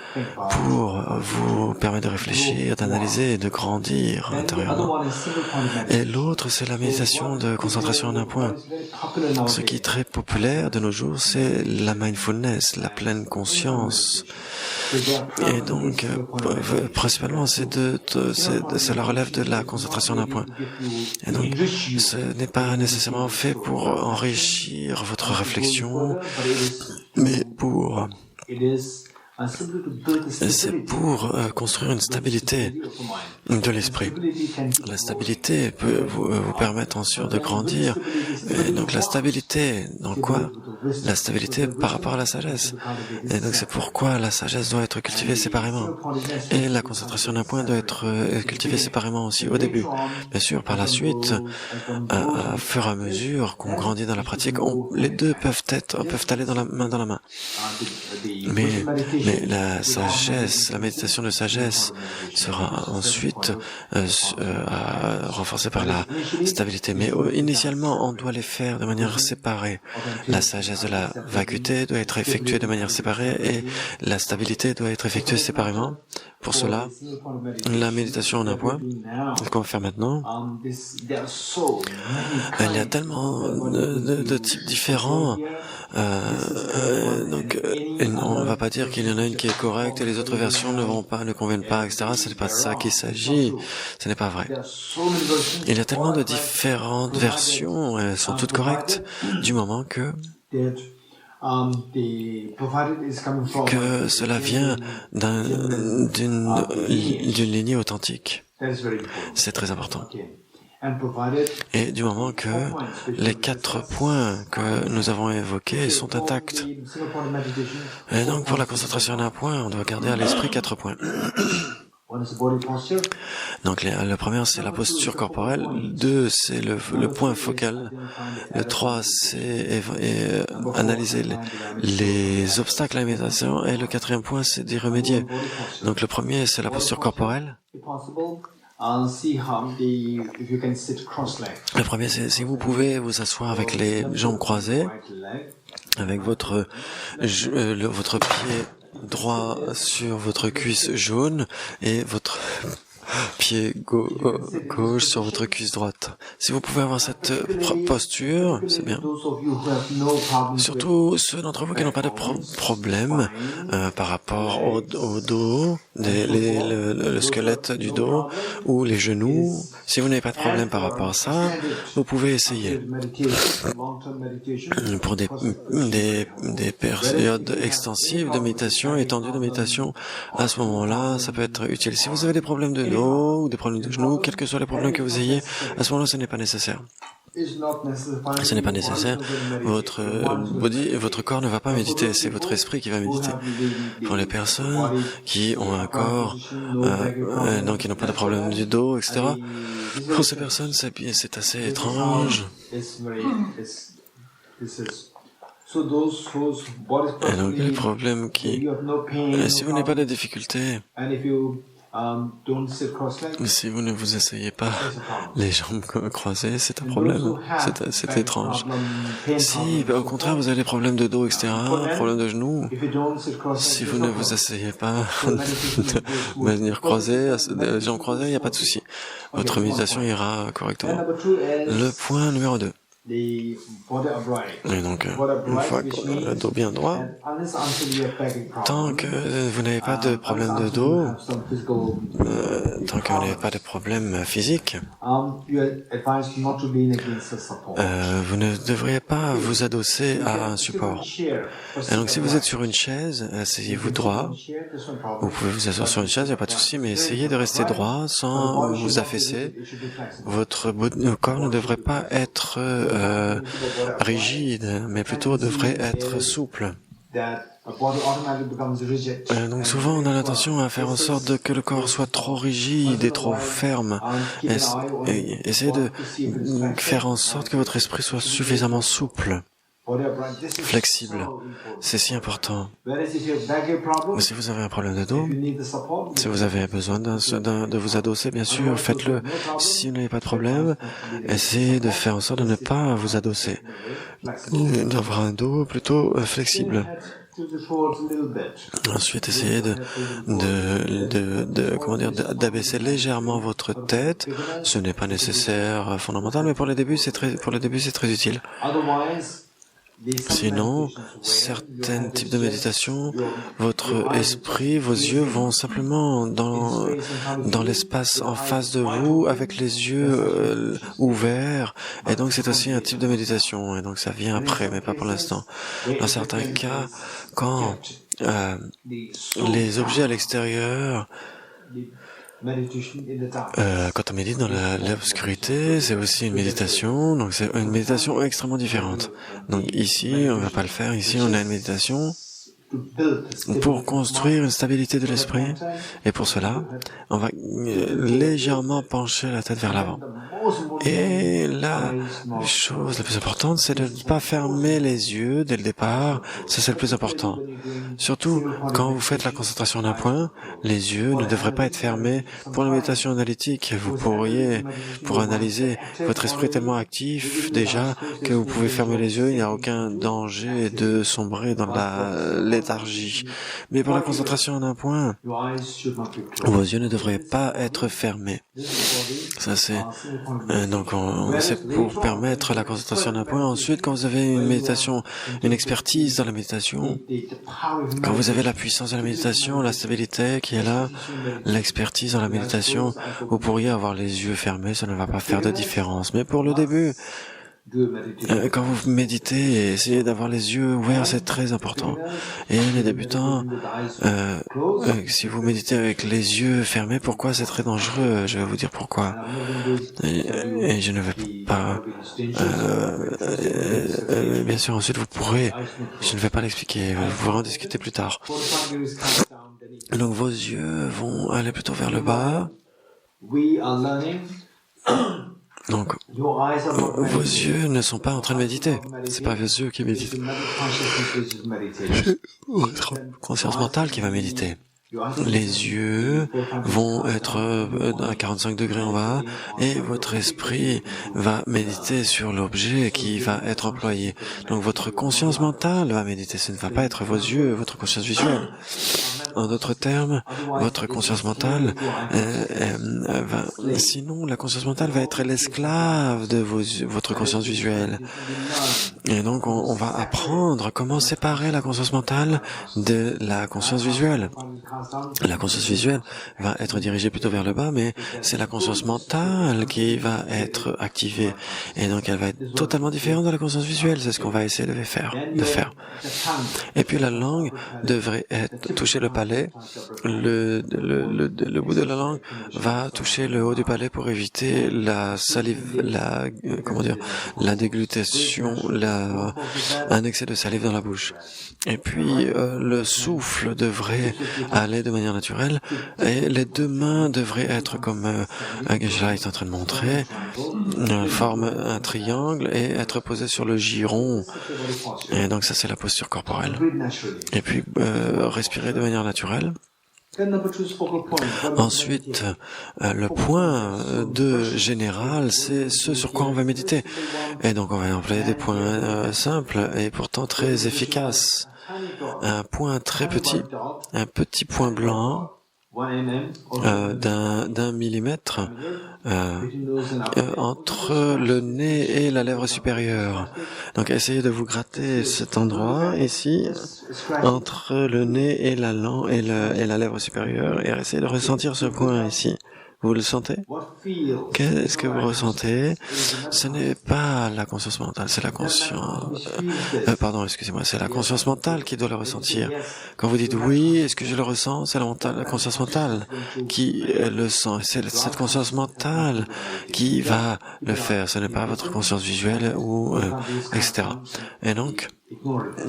pour vous permettre de réfléchir, d'analyser et de grandir intérieurement. Et l'autre, c'est la méditation de concentration en un point. Ce qui est très populaire de nos jours, c'est la mindfulness, la pleine conscience. Et donc, principalement, cela relève de la concentration d'un point. Et donc, ce n'est pas nécessairement fait pour enrichir votre réflexion, mais c'est pour construire une stabilité de l'esprit. La stabilité peut vous permettre ensuite de grandir. Et donc la stabilité, dans quoi? La stabilité par rapport à la sagesse. Et donc c'est pourquoi la sagesse doit être cultivée séparément. Et la concentration d'un point doit être cultivée séparément aussi au début. Bien sûr, par la suite, à fur et à mesure qu'on grandit dans la pratique, les deux peuvent aller dans la main. Mais la sagesse, la méditation de sagesse sera ensuite renforcée par la stabilité. Mais initialement, on doit les faire de manière séparée. La sagesse de la vacuité doit être effectuée de manière séparée et la stabilité doit être effectuée séparément. Pour cela, la méditation en un point, ce qu'on va faire maintenant, il y a tellement de types différents. Donc, on ne va pas dire qu'il y en a une qui est correcte et les autres versions ne conviennent pas, etc. Ce n'est pas de ça qu'il s'agit. Ce n'est pas vrai. Il y a tellement de différentes versions, elles sont toutes correctes, du moment que cela vient d'une lignée authentique. C'est très important. Et du moment que les 4 points que nous avons évoqués sont intacts. Et donc pour la concentration d'un point, on doit garder à l'esprit 4 points. Donc le premier, c'est la posture corporelle. Le 2, c'est le point focal. Le 3, c'est analyser les obstacles à la méditation. Et le 4e point, c'est d'y remédier. Donc le premier, c'est la posture corporelle. Le premier, c'est si vous pouvez vous asseoir avec les jambes croisées, avec votre pied droit sur votre cuisse jaune et votre pied gauche sur votre cuisse droite. Si vous pouvez avoir cette posture, c'est bien. Surtout ceux d'entre vous qui n'ont pas de problème par rapport au dos, le squelette du dos ou les genoux. Si vous n'avez pas de problème par rapport à ça, vous pouvez essayer. Pour des périodes extensives de méditation, étendues de méditation, à ce moment-là, ça peut être utile. Si vous avez des problèmes de dos ou des problèmes de genoux, quels que soient les problèmes que vous ayez, à ce moment-là, ce n'est pas nécessaire. Ce n'est pas nécessaire. Votre corps ne va pas méditer, c'est votre esprit qui va méditer. Pour les personnes qui ont un corps, donc qui n'ont pas de problème du dos, etc., pour ces personnes, c'est assez étrange. Et donc, les problèmes si vous n'avez pas de difficultés, si vous ne vous asseyez pas les jambes croisées, c'est un problème. C'est étrange. Si, au contraire, vous avez des problèmes de dos, etc., problèmes de genoux, si vous ne vous asseyez pas de manière croisée, les jambes croisées, il n'y a pas de souci. Votre méditation ira correctement. Le point numéro 2. Et donc, une fois qu'on a le dos bien droit, tant que vous n'avez pas de problème de dos, tant que vous n'avez pas de problème physique, vous ne devriez pas vous adosser à un support. Et donc, si vous êtes sur une chaise, asseyez-vous droit. Vous pouvez vous asseoir sur une chaise, il n'y a pas de souci, mais essayez de rester droit sans vous affaisser. Votre corps ne devrait pas être rigide, mais plutôt devrait être souple. Donc souvent on a l'intention à faire en sorte que le corps soit trop rigide et trop ferme. Essayez de faire en sorte que votre esprit soit suffisamment souple, flexible. C'est si important. Si vous avez un problème de dos, si vous avez besoin de vous adosser, bien sûr, faites-le. Si vous n'avez pas de problème, essayez de faire en sorte de ne pas vous adosser, d'avoir un dos plutôt flexible. Ensuite, essayez d'abaisser légèrement votre tête. Ce n'est pas nécessaire, fondamental, mais pour le début, c'est très utile. Sinon, certains types de méditation, votre esprit, vos yeux vont simplement dans l'espace en face de vous avec les yeux ouverts. Et donc, c'est aussi un type de méditation. Et donc, ça vient après, mais pas pour l'instant. Dans certains cas, quand les objets à l'extérieur, quand on médite dans l'obscurité, c'est aussi une méditation, donc c'est une méditation extrêmement différente. Donc ici, on ne va pas le faire, ici on a une méditation pour construire une stabilité de l'esprit, et pour cela, on va légèrement pencher la tête vers l'avant. Et la chose la plus importante, c'est de ne pas fermer les yeux dès le départ, ça c'est le plus important. Surtout, quand vous faites la concentration d'un point, les yeux ne devraient pas être fermés. Pour la méditation analytique, vous pourriez, pour analyser, votre esprit est tellement actif déjà que vous pouvez fermer les yeux, il n'y a aucun danger de sombrer dans la léthargie. Mais pour la concentration d'un point, vos yeux ne devraient pas être fermés. Ça c'est donc c'est pour permettre la concentration d'un point. Ensuite, quand vous avez une méditation, une expertise dans la méditation, quand vous avez la puissance de la méditation, la stabilité qui est là, l'expertise dans la méditation, vous pourriez avoir les yeux fermés, ça ne va pas faire de différence. Mais pour le début, Quand vous méditez, essayez d'avoir les yeux ouverts, c'est très important. Et les débutants, si vous méditez avec les yeux fermés, pourquoi c'est très dangereux? Je vais vous dire pourquoi. Et je ne vais pas... bien sûr, ensuite vous pourrez... Je ne vais pas l'expliquer, vous pourrez en discuter plus tard. Donc vos yeux vont aller plutôt vers le bas. Donc, vos yeux ne sont pas en train de méditer. C'est pas vos yeux qui méditent. C'est votre conscience mentale qui va méditer. Les yeux vont être à 45 degrés en bas et votre esprit va méditer sur l'objet qui va être employé. Donc votre conscience mentale va méditer. Ce ne va pas être vos yeux, votre conscience visuelle. En d'autres termes, votre conscience mentale sinon la conscience mentale va être l'esclave de votre conscience visuelle. Et donc on va apprendre comment séparer la conscience mentale de la conscience visuelle. La conscience visuelle va être dirigée plutôt vers le bas, mais c'est la conscience mentale qui va être activée. Et donc elle va être totalement différente de la conscience visuelle. C'est ce qu'on va essayer de faire. Et puis la langue devrait toucher le palais. Le bout de la langue va toucher le haut du palais pour éviter la salive, la déglutation, un excès de salive dans la bouche. Et puis le souffle devrait aller de manière naturelle et les deux mains devraient être comme Geshe-la est en train de montrer, forme un triangle et être posées sur le giron. Et donc ça c'est la posture corporelle. Et puis respirer de manière naturelle. Ensuite, le point général, c'est ce sur quoi on va méditer. Et donc on va employer des points simples et pourtant très efficaces. Un point très petit, un petit point blanc d'un millimètre entre le nez et la lèvre supérieure. Donc essayez de vous gratter cet endroit ici entre le nez et la lèvre supérieure et essayez de ressentir ce point ici. Vous le sentez? Qu'est-ce que vous ressentez? Ce n'est pas la conscience mentale, c'est la conscience... c'est la conscience mentale qui doit le ressentir. Quand vous dites oui, est-ce que je le ressens? C'est la conscience mentale qui le sent. C'est cette conscience mentale qui va le faire. Ce n'est pas votre conscience visuelle ou etc. Et donc,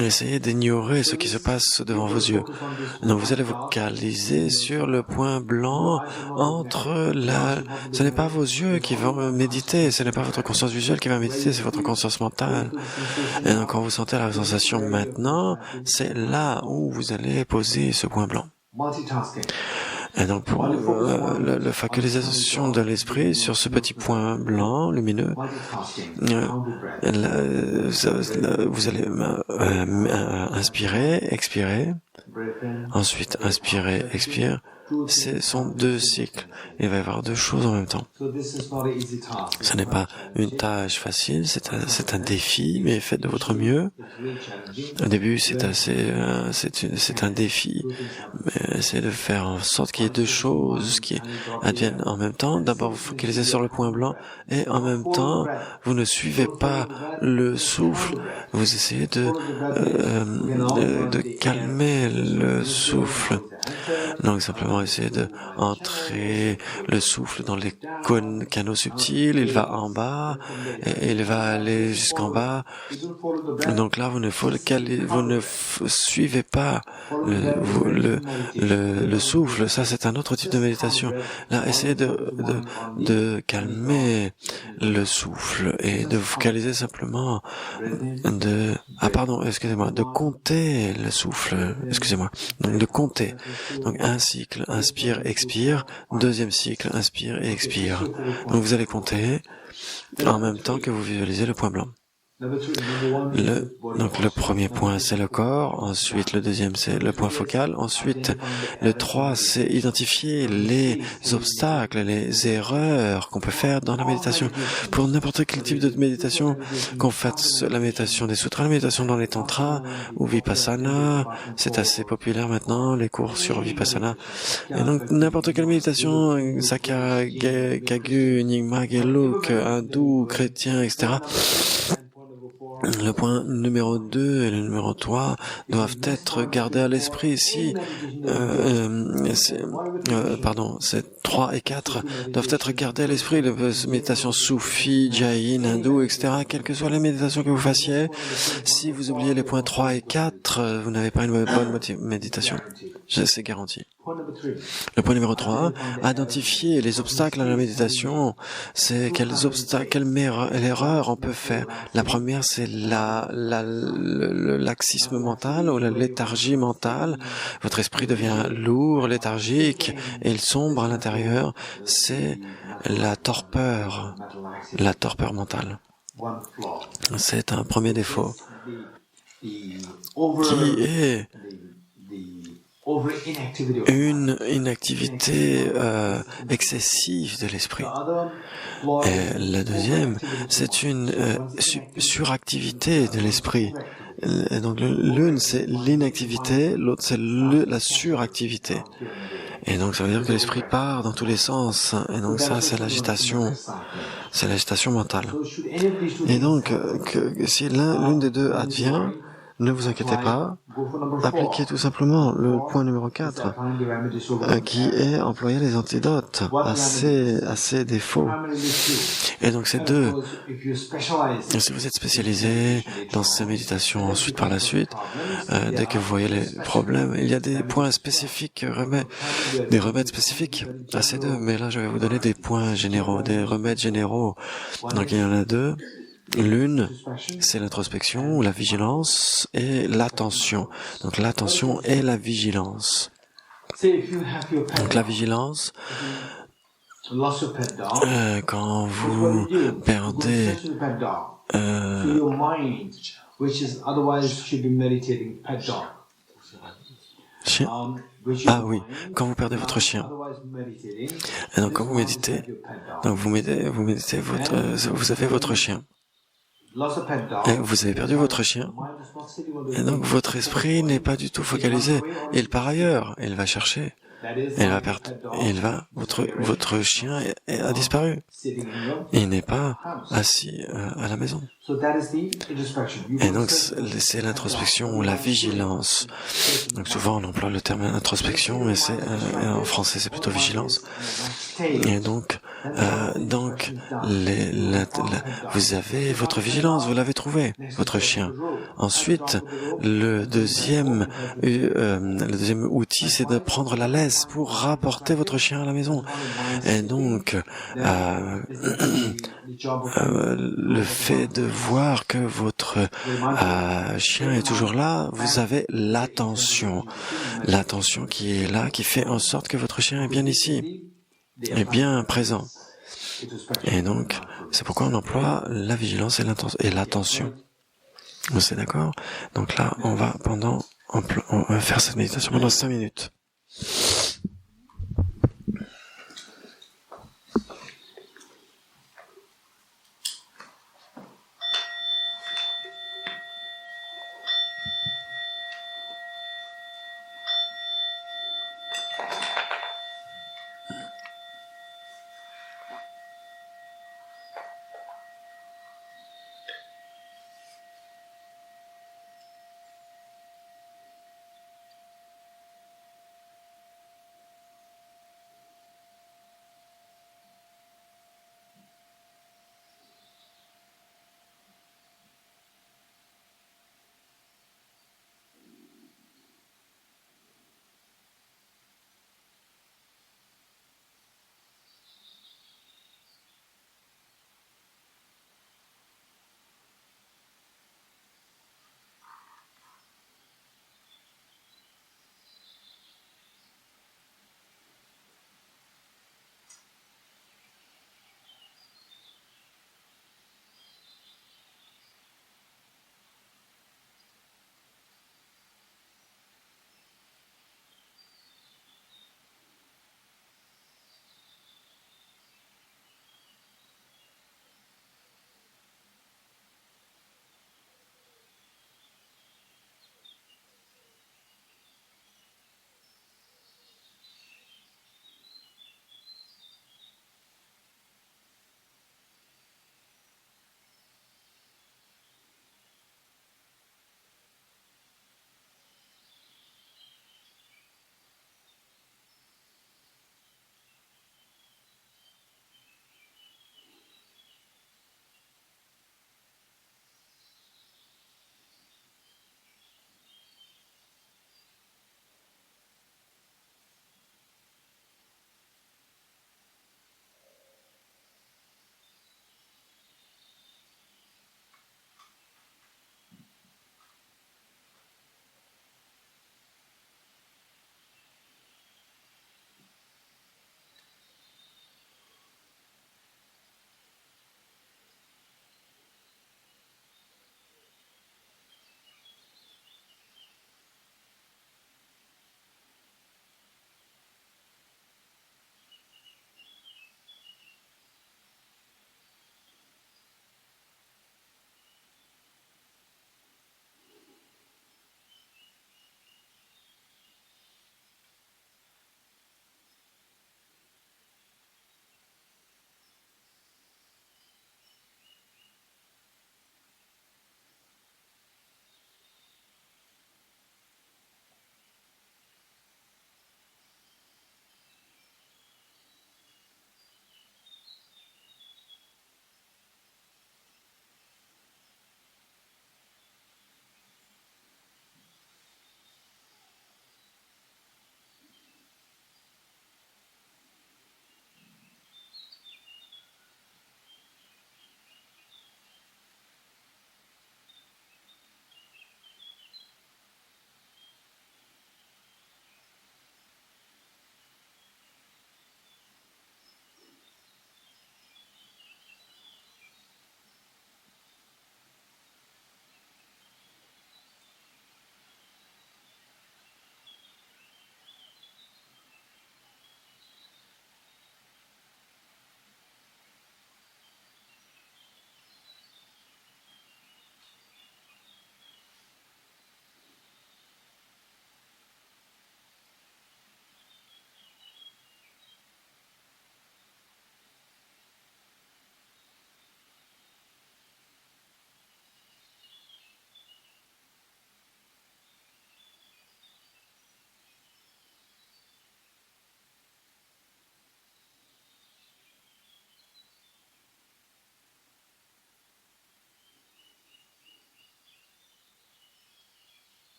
essayez d'ignorer ce qui se passe devant vos yeux. Donc vous allez vous focaliser sur le point blanc entre ce n'est pas vos yeux qui vont méditer, ce n'est pas votre conscience visuelle qui va méditer, c'est votre conscience mentale. Et donc quand vous sentez la sensation maintenant, c'est là où vous allez poser ce point blanc. Et donc pour la focalisation de l'esprit sur ce petit point blanc lumineux, vous allez inspirer, expirer, ensuite inspirer, expire. Ce sont deux cycles. Il va y avoir deux choses en même temps. Ce n'est pas une tâche facile, c'est un défi, mais faites de votre mieux. Au début, c'est un défi, mais essayez de faire en sorte qu'il y ait deux choses qui adviennent en même temps. D'abord, vous focalisez sur le point blanc et en même temps, vous ne suivez pas le souffle. Vous essayez de calmer le souffle. Donc simplement essayer de entrer le souffle dans les canaux subtils, il va en bas, et il va aller jusqu'en bas. Donc là, vous ne suivez pas le souffle. Ça, c'est un autre type de méditation. Là, essayez de calmer le souffle et de vous focaliser simplement de compter le souffle. Donc de compter. Donc un cycle, inspire, expire. Deuxième cycle, inspire et expire. Donc vous allez compter en même temps que vous visualisez le point blanc. Donc le premier point, c'est le corps. Ensuite, le deuxième, c'est le point focal. Ensuite, le 3, c'est identifier les obstacles, les erreurs qu'on peut faire dans la méditation. Pour n'importe quel type de méditation, qu'on fasse la méditation des sutras, la méditation dans les tantras ou vipassana, c'est assez populaire maintenant, les cours sur vipassana. Et donc, n'importe quelle méditation, Sakya, Kagu, Nyingma, Geluk, hindou, chrétien, etc., le point numéro 2 et le numéro 3 doivent être gardés à l'esprit ici. C'est 3 et 4 doivent être gardés à l'esprit. Les méditations soufis, jain, hindou, etc., quelle que soit la méditation que vous fassiez, si vous oubliez les points 3 et 4, vous n'avez pas une bonne méditation. C'est garanti. Le point numéro 3, identifier les obstacles à la méditation. C'est quels obstacles, quelle erreur on peut faire. La première, c'est le laxisme mental ou la léthargie mentale. Votre esprit devient lourd, léthargique, et il sombre à l'intérieur. C'est la torpeur mentale. C'est un premier défaut qui est une inactivité excessive de l'esprit. Et la deuxième, c'est une suractivité de l'esprit. Et donc l'une, c'est l'inactivité, l'autre, c'est la suractivité. Et donc ça veut dire que l'esprit part dans tous les sens. Et donc ça, c'est l'agitation mentale. Et donc, si l'une des deux advient, ne vous inquiétez pas, appliquez tout simplement le point numéro 4, qui est employer les antidotes à ces défauts. Et donc ces deux, si vous êtes spécialisé dans ces méditations ensuite par la suite, dès que vous voyez les problèmes, il y a des points spécifiques, des remèdes spécifiques à ces deux, mais là je vais vous donner des points généraux, des remèdes généraux. Donc il y en a deux. L'une, c'est l'introspection ou la vigilance et l'attention. Donc l'attention et la vigilance. Donc la vigilance, quand vous perdez quand vous perdez votre chien. Et donc quand vous méditez, vous avez votre chien. Et vous avez perdu votre chien. Et donc votre esprit n'est pas du tout focalisé. Il part ailleurs. Il va chercher. Votre chien a disparu. Il n'est pas assis à la maison. Et donc c'est l'introspection ou la vigilance. Donc souvent on emploie le terme introspection, mais en français c'est plutôt vigilance. Et donc vous avez votre vigilance, vous l'avez trouvé, votre chien. Ensuite, le deuxième outil, c'est de prendre la laisse pour rapporter votre chien à la maison. Et donc, le fait de voir que votre chien est toujours là, vous avez l'attention qui est là, qui fait en sorte que votre chien est bien ici, est bien présent. Et donc, c'est pourquoi on emploie la vigilance et l'attention. Vous êtes d'accord? Donc là, on va faire cette méditation pendant 5 minutes.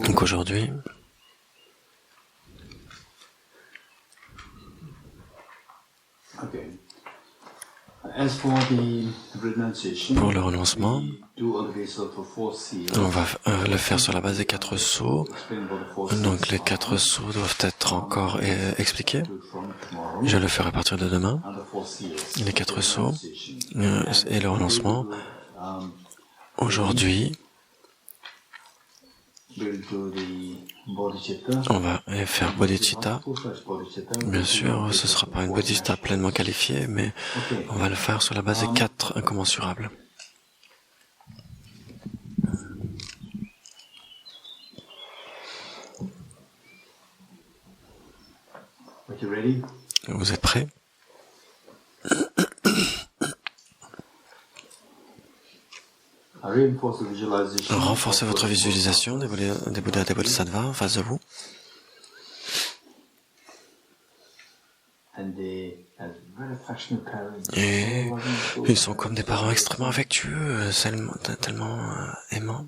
Donc aujourd'hui, pour le renoncement, on va le faire sur la base des 4 sceaux. Donc les 4 sceaux doivent être encore expliqués. Je le ferai à partir de demain. Les 4 sceaux et le renoncement. Aujourd'hui, on va faire bodhicitta. Bien sûr, ce ne sera pas une bodhicitta pleinement qualifiée, mais on va le faire sur la base des 4 incommensurables. Vous êtes prêts? Renforcez votre visualisation des Bouddhas et des Bodhisattvas en face de vous. Et ils sont comme des parents extrêmement affectueux, tellement aimants.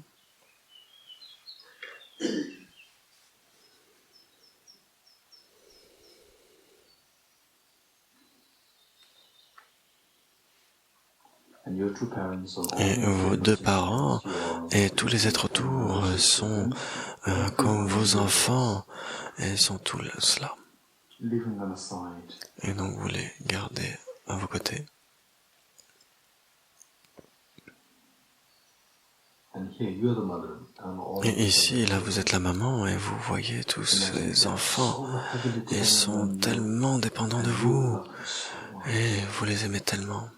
Et vos 2 parents et tous les êtres autour sont comme vos enfants et sont tous cela. Et donc vous les gardez à vos côtés. Et ici, là, vous êtes la maman et vous voyez tous ces enfants. Ils sont tellement dépendants de vous et vous les aimez tellement.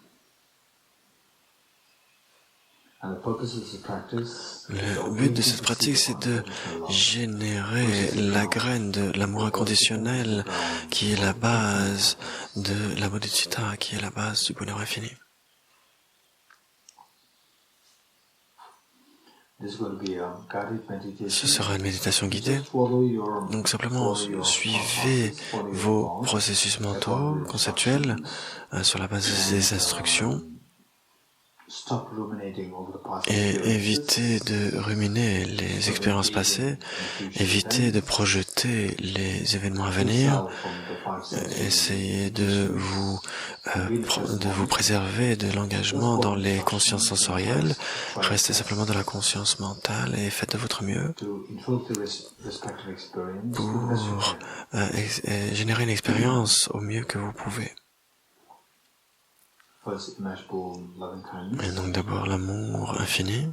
Le but de cette pratique, c'est de générer la graine de l'amour inconditionnel qui est la base de la bodhicitta, qui est la base du bonheur infini. Ce sera une méditation guidée. Donc simplement suivez vos processus mentaux, conceptuels, sur la base des instructions. Et évitez de ruminer les expériences passées, évitez de projeter les événements à venir, essayez de vous préserver de l'engagement dans les consciences sensorielles, restez simplement dans la conscience mentale et faites de votre mieux pour générer une expérience au mieux que vous pouvez. Et donc d'abord l'amour infini.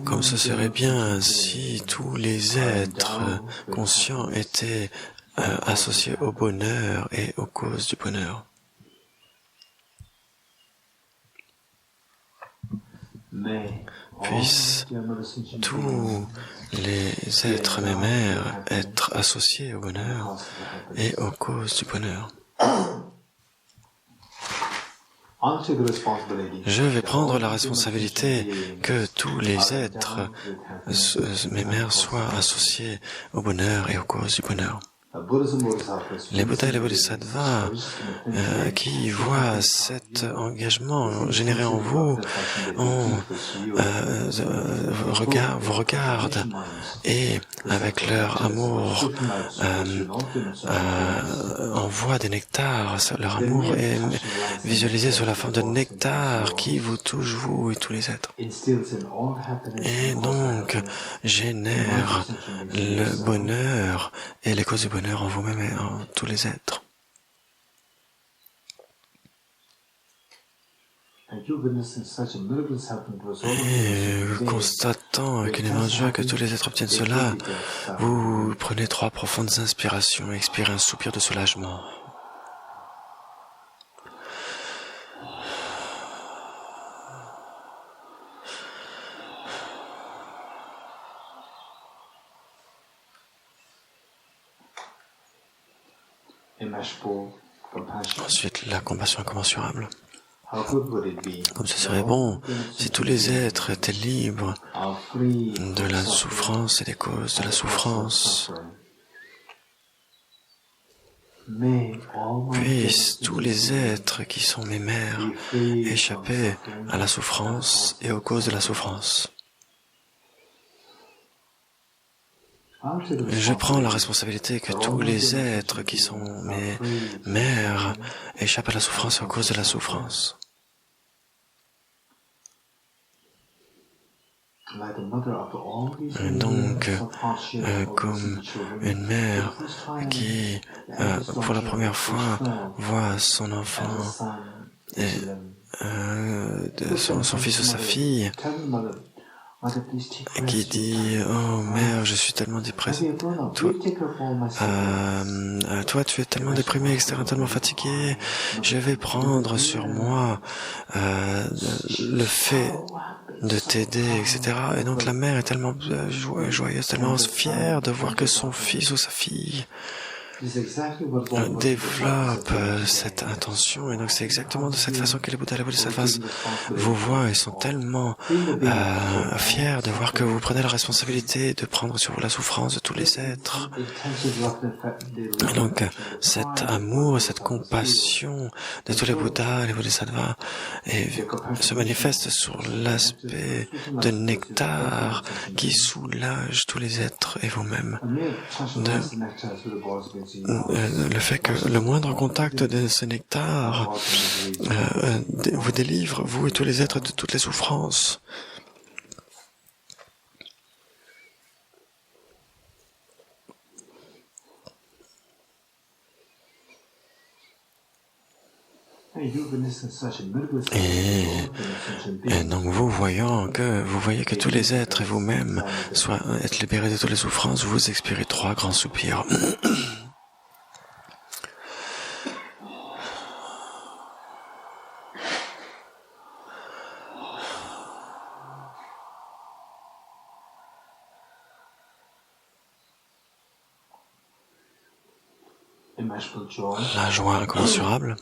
Comme ce serait bien si tous les êtres conscients étaient associés au bonheur et aux causes du bonheur. Puissent tous les êtres mémères être associés au bonheur et aux causes du bonheur. Je vais prendre la responsabilité que tous les êtres mémères soient associés au bonheur et aux causes du bonheur. Les Bouddhas et les Bodhisattvas qui voient cet engagement généré en vous vous regardent et avec leur amour envoient des nectars. Leur amour est visualisé sous la forme de nectar qui vous touche, vous et tous les êtres. Et donc génère le bonheur et les causes du bonheur en vous-même et en tous les êtres. Et constatant avec une immense joie que tous les êtres obtiennent cela, vous prenez 3 profondes inspirations et expirez un soupir de soulagement. Ensuite, la compassion incommensurable. Comme ce serait bon si tous les êtres étaient libres de la souffrance et des causes de la souffrance. Puissent tous les êtres qui sont mes mères échapper à la souffrance et aux causes de la souffrance. Je prends la responsabilité que tous les êtres qui sont mes mères échappent à la souffrance et aux causes de la souffrance. Donc, comme une mère qui, pour la première fois, voit son enfant, son fils ou sa fille, et qui dit « Oh mère, je suis tellement déprimé. Toi, tu es tellement déprimé, etc., tellement fatigué. Je vais prendre sur moi le fait de t'aider, etc. » Et donc la mère est tellement joyeuse, tellement fière de voir que son fils ou sa fille développe cette intention, et donc c'est exactement de cette façon que les Bouddhas et les Bodhisattvas vous voient et sont tellement fiers de voir que vous prenez la responsabilité de prendre sur vous la souffrance de tous les êtres. Et donc cet amour, cette compassion de tous les Bouddhas et les Bodhisattvas se manifeste sur l'aspect de nectar qui soulage tous les êtres et vous-même. Le fait que le moindre contact de ce nectar vous délivre, vous et tous les êtres, de toutes les souffrances. Et donc vous voyez que tous les êtres et vous-même être libérés de toutes les souffrances, vous expirez 3 grands soupirs. La joie incommensurable.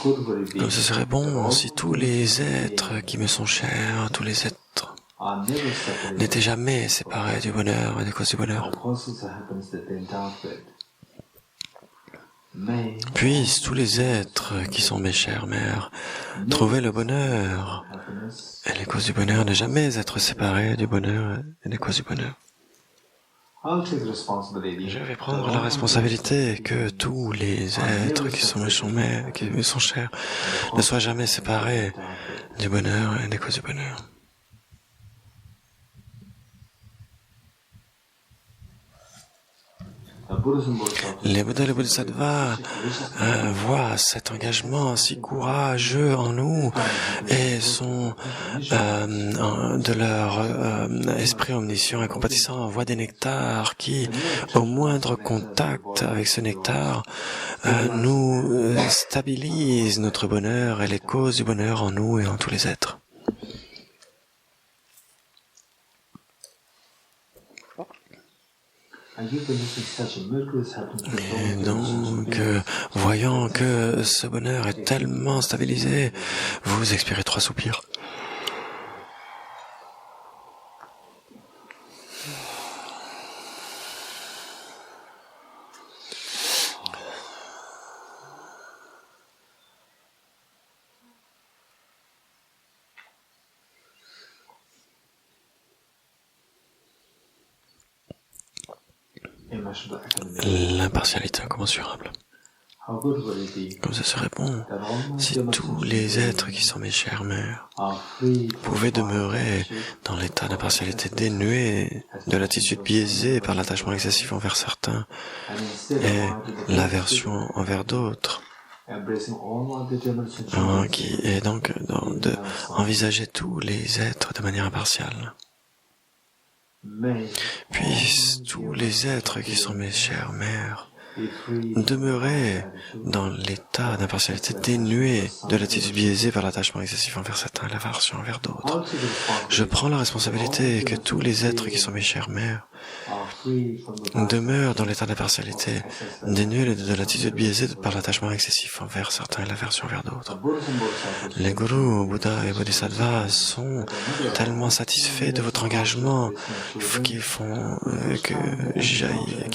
Comme ce serait bon si tous les êtres qui me sont chers, tous les êtres, n'étaient jamais séparés du bonheur et des causes du bonheur. Puissent tous les êtres qui sont mes chères mères trouver le bonheur et les causes du bonheur, ne jamais être séparés du bonheur et des causes du bonheur. Je vais prendre la responsabilité que tous les êtres qui sont chers ne soient jamais séparés du bonheur et des causes du bonheur. Les Bouddhas et les Bodhisattvas voient cet engagement si courageux en nous et sont de leur esprit omniscient et compatissant, voient des nectars qui, au moindre contact avec ce nectar, nous stabilisent notre bonheur et les causes du bonheur en nous et en tous les êtres. Et donc, voyant que ce bonheur est tellement stabilisé, vous expirez 3 soupirs. L'impartialité incommensurable. Comme ce serait bon si tous les êtres qui sont mes chères mères pouvaient demeurer dans l'état d'impartialité dénué de l'attitude biaisée par l'attachement excessif envers certains et l'aversion envers d'autres. Qui est donc d'envisager tous les êtres de manière impartiale. Puissent tous les êtres qui sont mes chères mères demeurer dans l'état d'impartialité dénué de l'attitude biaisée par l'attachement excessif envers certains et l'aversion envers d'autres. Je prends la responsabilité que tous les êtres qui sont mes chères mères demeure dans l'état d'impartialité, dénué de l'attitude biaisée par l'attachement excessif envers certains et l'aversion envers d'autres. Les gourous, Bouddha et Bodhisattvas sont tellement satisfaits de votre engagement qui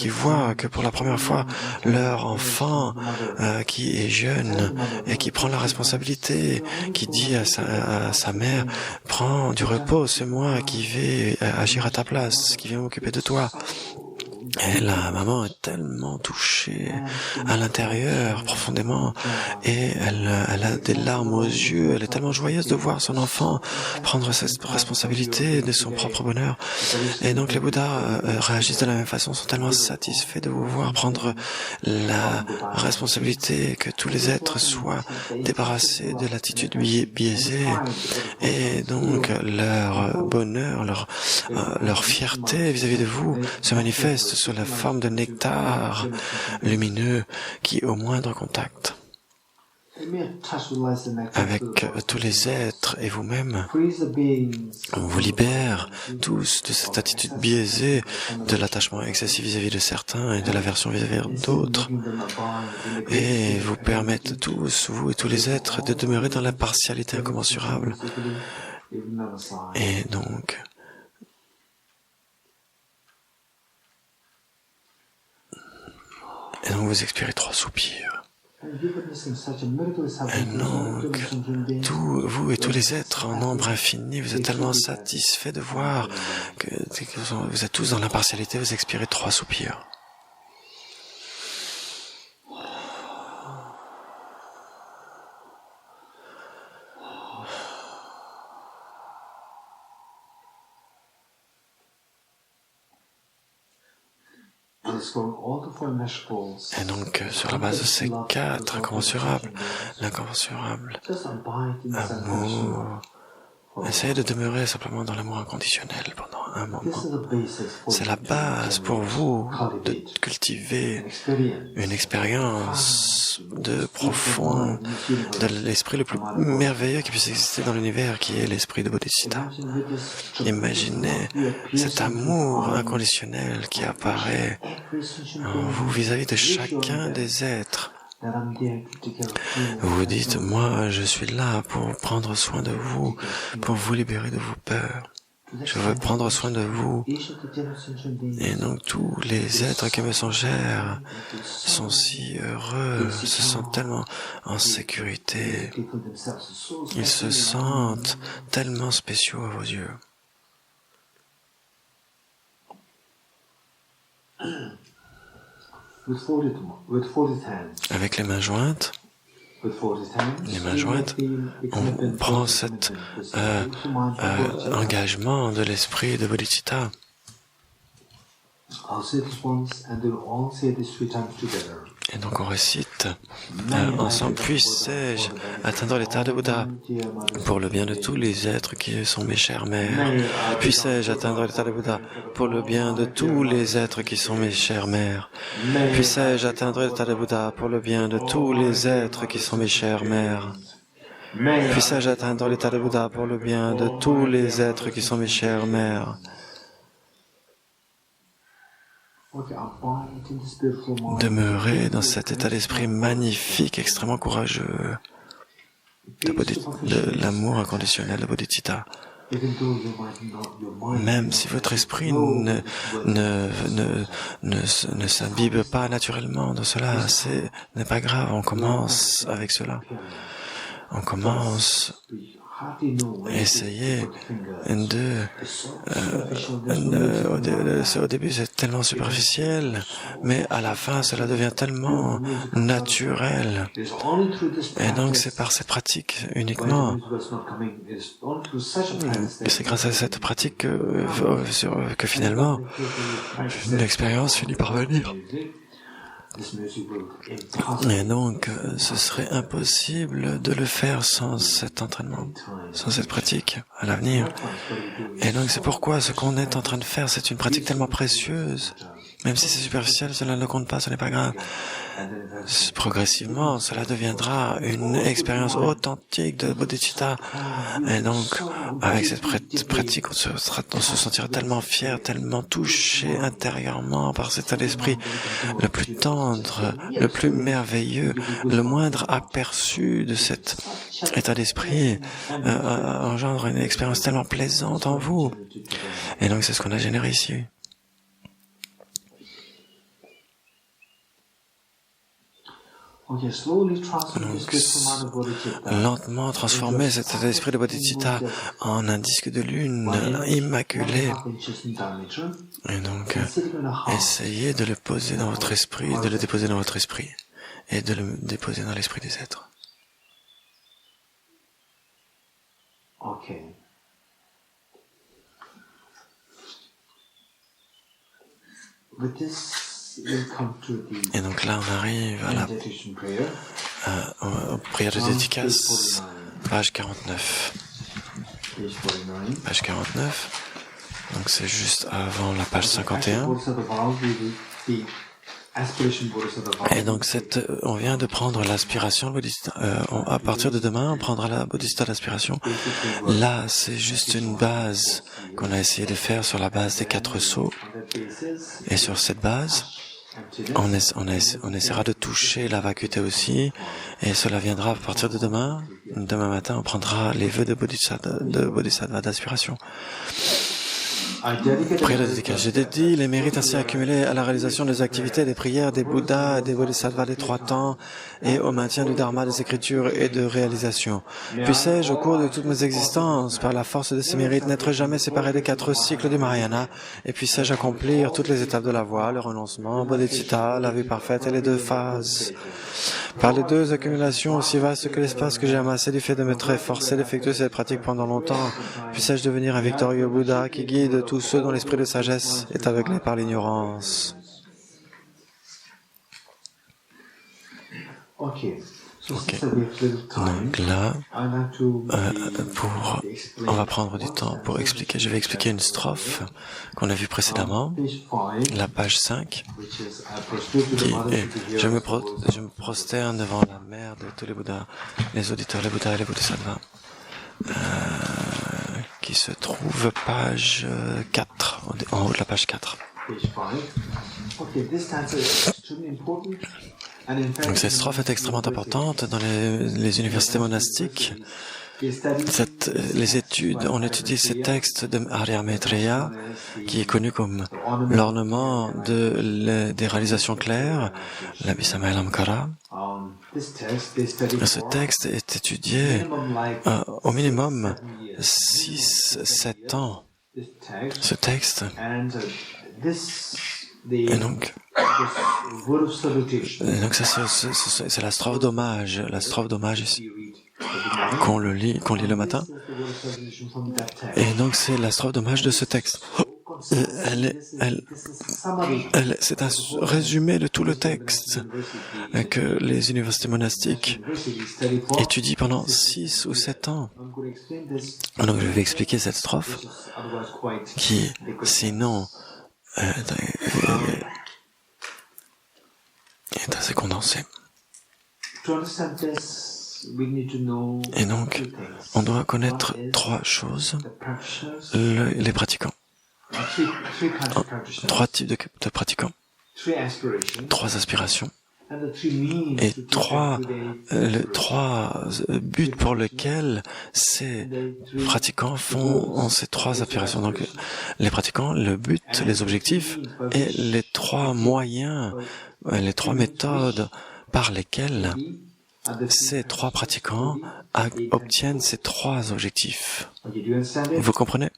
voient que pour la première fois, leur enfant qui est jeune et qui prend la responsabilité, qui dit à sa mère, prends du repos, c'est moi qui vais agir à ta place, qui vais m'occuper de toi. Et la maman est tellement touchée à l'intérieur, profondément, et elle a des larmes aux yeux, elle est tellement joyeuse de voir son enfant prendre cette responsabilité de son propre bonheur. Et donc les Bouddhas réagissent de la même façon, sont tellement satisfaits de vous voir prendre la responsabilité, que tous les êtres soient débarrassés de l'attitude biaisée, et donc leur bonheur, leur fierté vis-à-vis de vous se manifeste sous la forme de nectar lumineux qui, au moindre contact avec tous les êtres et vous-même, vous libère tous de cette attitude biaisée, de l'attachement excessif vis-à-vis de certains et de l'aversion vis-à-vis d'autres, et vous permettent tous, vous et tous les êtres, de demeurer dans l'impartialité incommensurable. Et donc, vous expirez 3 soupirs. Et donc, vous et tous les êtres en nombre infini, vous êtes tellement satisfaits de voir que vous êtes tous dans l'impartialité, vous expirez 3 soupirs. Et donc, sur la base de ces 4 incommensurable, amour, essayez de demeurer simplement dans l'amour inconditionnel pendant un moment. C'est la base pour vous de cultiver une expérience de profond, de l'esprit le plus merveilleux qui puisse exister dans l'univers, qui est l'esprit de Bodhisattva. Imaginez cet amour inconditionnel qui apparaît en vous vis-à-vis de chacun des êtres. Vous vous dites, moi, je suis là pour prendre soin de vous, pour vous libérer de vos peurs. Je veux prendre soin de vous. Et donc, tous les êtres qui me sont chers sont si heureux, se sentent tellement en sécurité. Ils se sentent tellement spéciaux à vos yeux. Avec les mains jointes, on prend cet engagement de l'esprit de Bodhicitta. Et donc on récite ensemble, puisse-je atteindre l'état de Bouddha pour le bien de tous les êtres qui sont mes chères mères. Puisse-je atteindre l'état de Bouddha pour le bien de tous les êtres qui sont mes chères mères. Puisse-je atteindre l'état de Bouddha pour le bien de tous les êtres qui sont mes chères mères. Puisse-je atteindre l'état de Bouddha pour le bien de tous les êtres qui sont mes chères mères. Demeurez dans cet état d'esprit magnifique, extrêmement courageux, de l'amour inconditionnel de Bodhicitta. Même si votre esprit ne s'imbibe pas naturellement de cela, ce n'est pas grave, on commence avec cela. On commence. Essayez au début c'est tellement superficiel, mais à la fin cela devient tellement naturel. Et donc c'est par ces pratiques uniquement, c'est grâce à cette pratique que finalement l'expérience finit par venir. Et donc, ce serait impossible de le faire sans cet entraînement, sans cette pratique à l'avenir. Et donc, c'est pourquoi ce qu'on est en train de faire, c'est une pratique tellement précieuse. Même si c'est superficiel, cela ne compte pas, ce n'est pas grave. Progressivement, cela deviendra une expérience authentique de bodhicitta. Et donc, avec cette pratique, on se sentira tellement fier, tellement touché intérieurement par cet état d'esprit, le plus tendre, le plus merveilleux, le moindre aperçu de cet état d'esprit engendre une expérience tellement plaisante en vous. Et donc, c'est ce qu'on a généré ici. Donc, lentement transformer cet état d'esprit de bodhicitta en un disque de lune immaculé. Et donc, essayez de le poser dans votre esprit, de le déposer dans votre esprit, et de le déposer dans l'esprit des êtres. Et donc là, on arrive à la prière de dédicace, page 49. Page 49, donc c'est juste avant la page 51. Et donc on vient de prendre l'aspiration bodhicitta. À partir de demain, on prendra la bodhicitta d'aspiration. Là, c'est juste une base qu'on a essayé de faire sur la base des 4 sceaux. Et sur cette base, on essaiera de toucher la vacuité aussi. Et cela viendra à partir de demain. Demain matin, on prendra les vœux de bodhisattva d'aspiration. Prière de dédicace. J'ai dédié les mérites ainsi accumulés à la réalisation des activités, des prières, des Bouddhas, des Bodhisattvas des 3 temps et au maintien du Dharma, des écritures et de réalisation. Puissais-je, au cours de toutes mes existences, par la force de ces mérites, n'être jamais séparé des 4 cycles du Mahayana, et puissais-je accomplir toutes les étapes de la voie, le renoncement, Bodhicitta, la vie parfaite et les 2 phases. Par les 2 accumulations aussi vastes que l'espace que j'ai amassé du fait de m'être efforcé d'effectuer cette pratique pendant longtemps, puissais-je devenir un victorieux Bouddha qui guide tous ceux dont l'esprit de sagesse est aveuglé par l'ignorance. Ok. Donc là, on va prendre du temps pour expliquer. Je vais expliquer une strophe qu'on a vue précédemment, la page 5, qui est « Je me prosterne devant la mère de tous les Bouddhas, les auditeurs, les Bouddhas et les Bodhisattvas », qui se trouve page 4, en haut de la page 4. Donc cette strophe est extrêmement importante dans les universités monastiques. Les études, on étudie ces textes de Arya Maitreya, qui est connu comme l'ornement des réalisations claires, l'Abhisamayalankara. Ce texte est étudié au minimum 6-7 ans. Ce texte. Et donc c'est la strophe d'hommage. La strophe d'hommage ici, qu'on lit le matin. Et donc c'est la strophe d'hommage de ce texte. C'est un résumé de tout le texte que les universités monastiques étudient pendant 6 ou 7 ans. Donc je vais expliquer cette strophe qui, sinon, est assez condensée. Et donc, on doit connaître 3 choses, les pratiquants. 3 types de pratiquants, 3 aspirations, et 3 buts pour lesquels ces pratiquants ont ces 3 aspirations. Donc, les pratiquants, le but, les objectifs, et les 3 moyens, les 3 méthodes par lesquelles ces 3 pratiquants obtiennent ces 3 objectifs. Vous comprenez?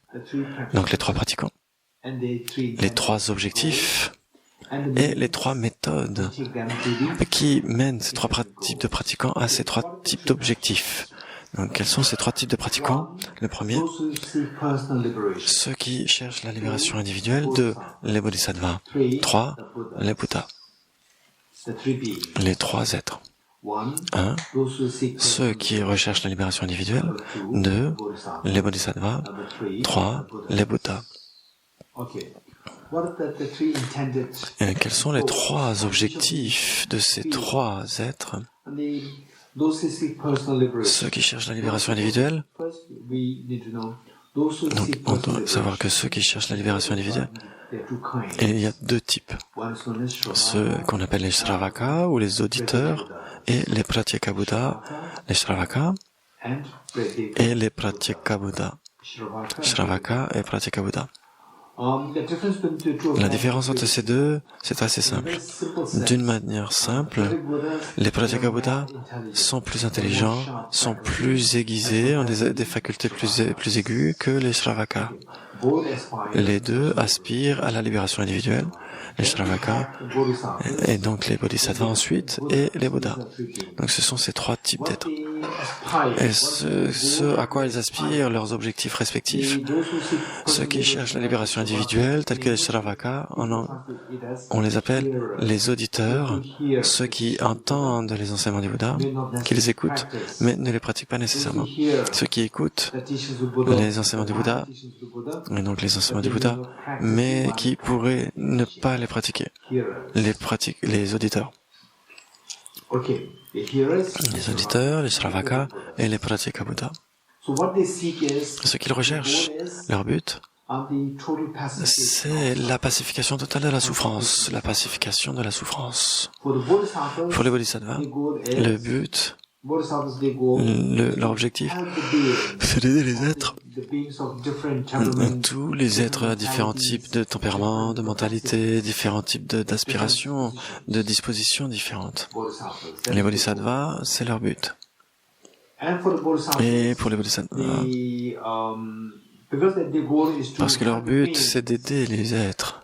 Donc les 3 pratiquants, les 3 objectifs et les 3 méthodes qui mènent ces 3 types de pratiquants à ces 3 types d'objectifs. Donc quels sont ces 3 types de pratiquants? Le premier, ceux qui cherchent la libération individuelle. 2, les bodhisattvas. 3, les Bouddhas. Les 3 êtres. 1, ceux qui recherchent la libération individuelle. 2, les bodhisattvas. 3, les Bouddhas. Quels sont les trois objectifs de ces trois êtres? Ceux qui cherchent la libération individuelle. Donc, on doit savoir que ceux qui cherchent la libération individuelle, il y a deux types. Ceux qu'on appelle les Shravaka, ou les auditeurs, et les Pratyeka-Buddha, les Shravaka, et les Pratyeka-Buddha. Shravaka et Pratyeka-Buddha. La différence entre ces deux, c'est assez simple. D'une manière simple, les Pratyeka-Buddha sont plus intelligents, sont plus aiguisés, ont des facultés plus aiguës que les Shravaka. Les deux aspirent à la libération individuelle, les Shravaka, et donc les Bodhisattvas ensuite, et les Bouddhas. Donc ce sont ces trois types d'êtres. Et ce à quoi ils aspirent, leurs objectifs respectifs, ceux qui cherchent la libération individuelle, tels que les Shravaka, on les appelle les auditeurs, ceux qui entendent les enseignements du Bouddha, qui les écoutent, mais ne les pratiquent pas nécessairement. Ceux qui écoutent les enseignements du Bouddha, et donc les enseignements du Bouddha, mais qui pourraient ne pas les pratiquer. Les auditeurs. Les auditeurs, les Shravaka et les Pratyeka-Buddha. Ce qu'ils recherchent, leur but, c'est la pacification totale de la souffrance. La pacification de la souffrance. Pour les Bodhisattvas, le but, leur objectif, c'est d'aider les êtres, tous les êtres à différents types de tempéraments, de mentalités, différents types d'aspirations, de dispositions différentes. Les Bodhisattvas, c'est leur but. Et pour les Bodhisattvas, parce que leur but, c'est d'aider les êtres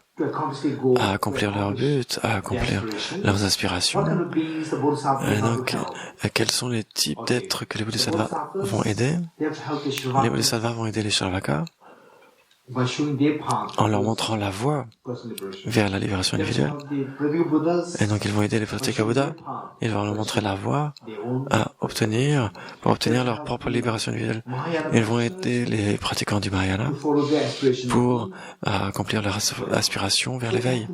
à accomplir leur but, à accomplir leurs aspirations. Et donc, quels sont les types d'êtres que les Bodhisattvas vont aider? Les Bodhisattvas vont aider les Shravaka en leur montrant la voie vers la libération individuelle. Et donc ils vont aider les Pratyeka-Buddha, ils vont leur montrer la voie pour obtenir leur propre libération individuelle. Ils vont aider les pratiquants du Mahayana pour accomplir leur aspiration vers l'éveil.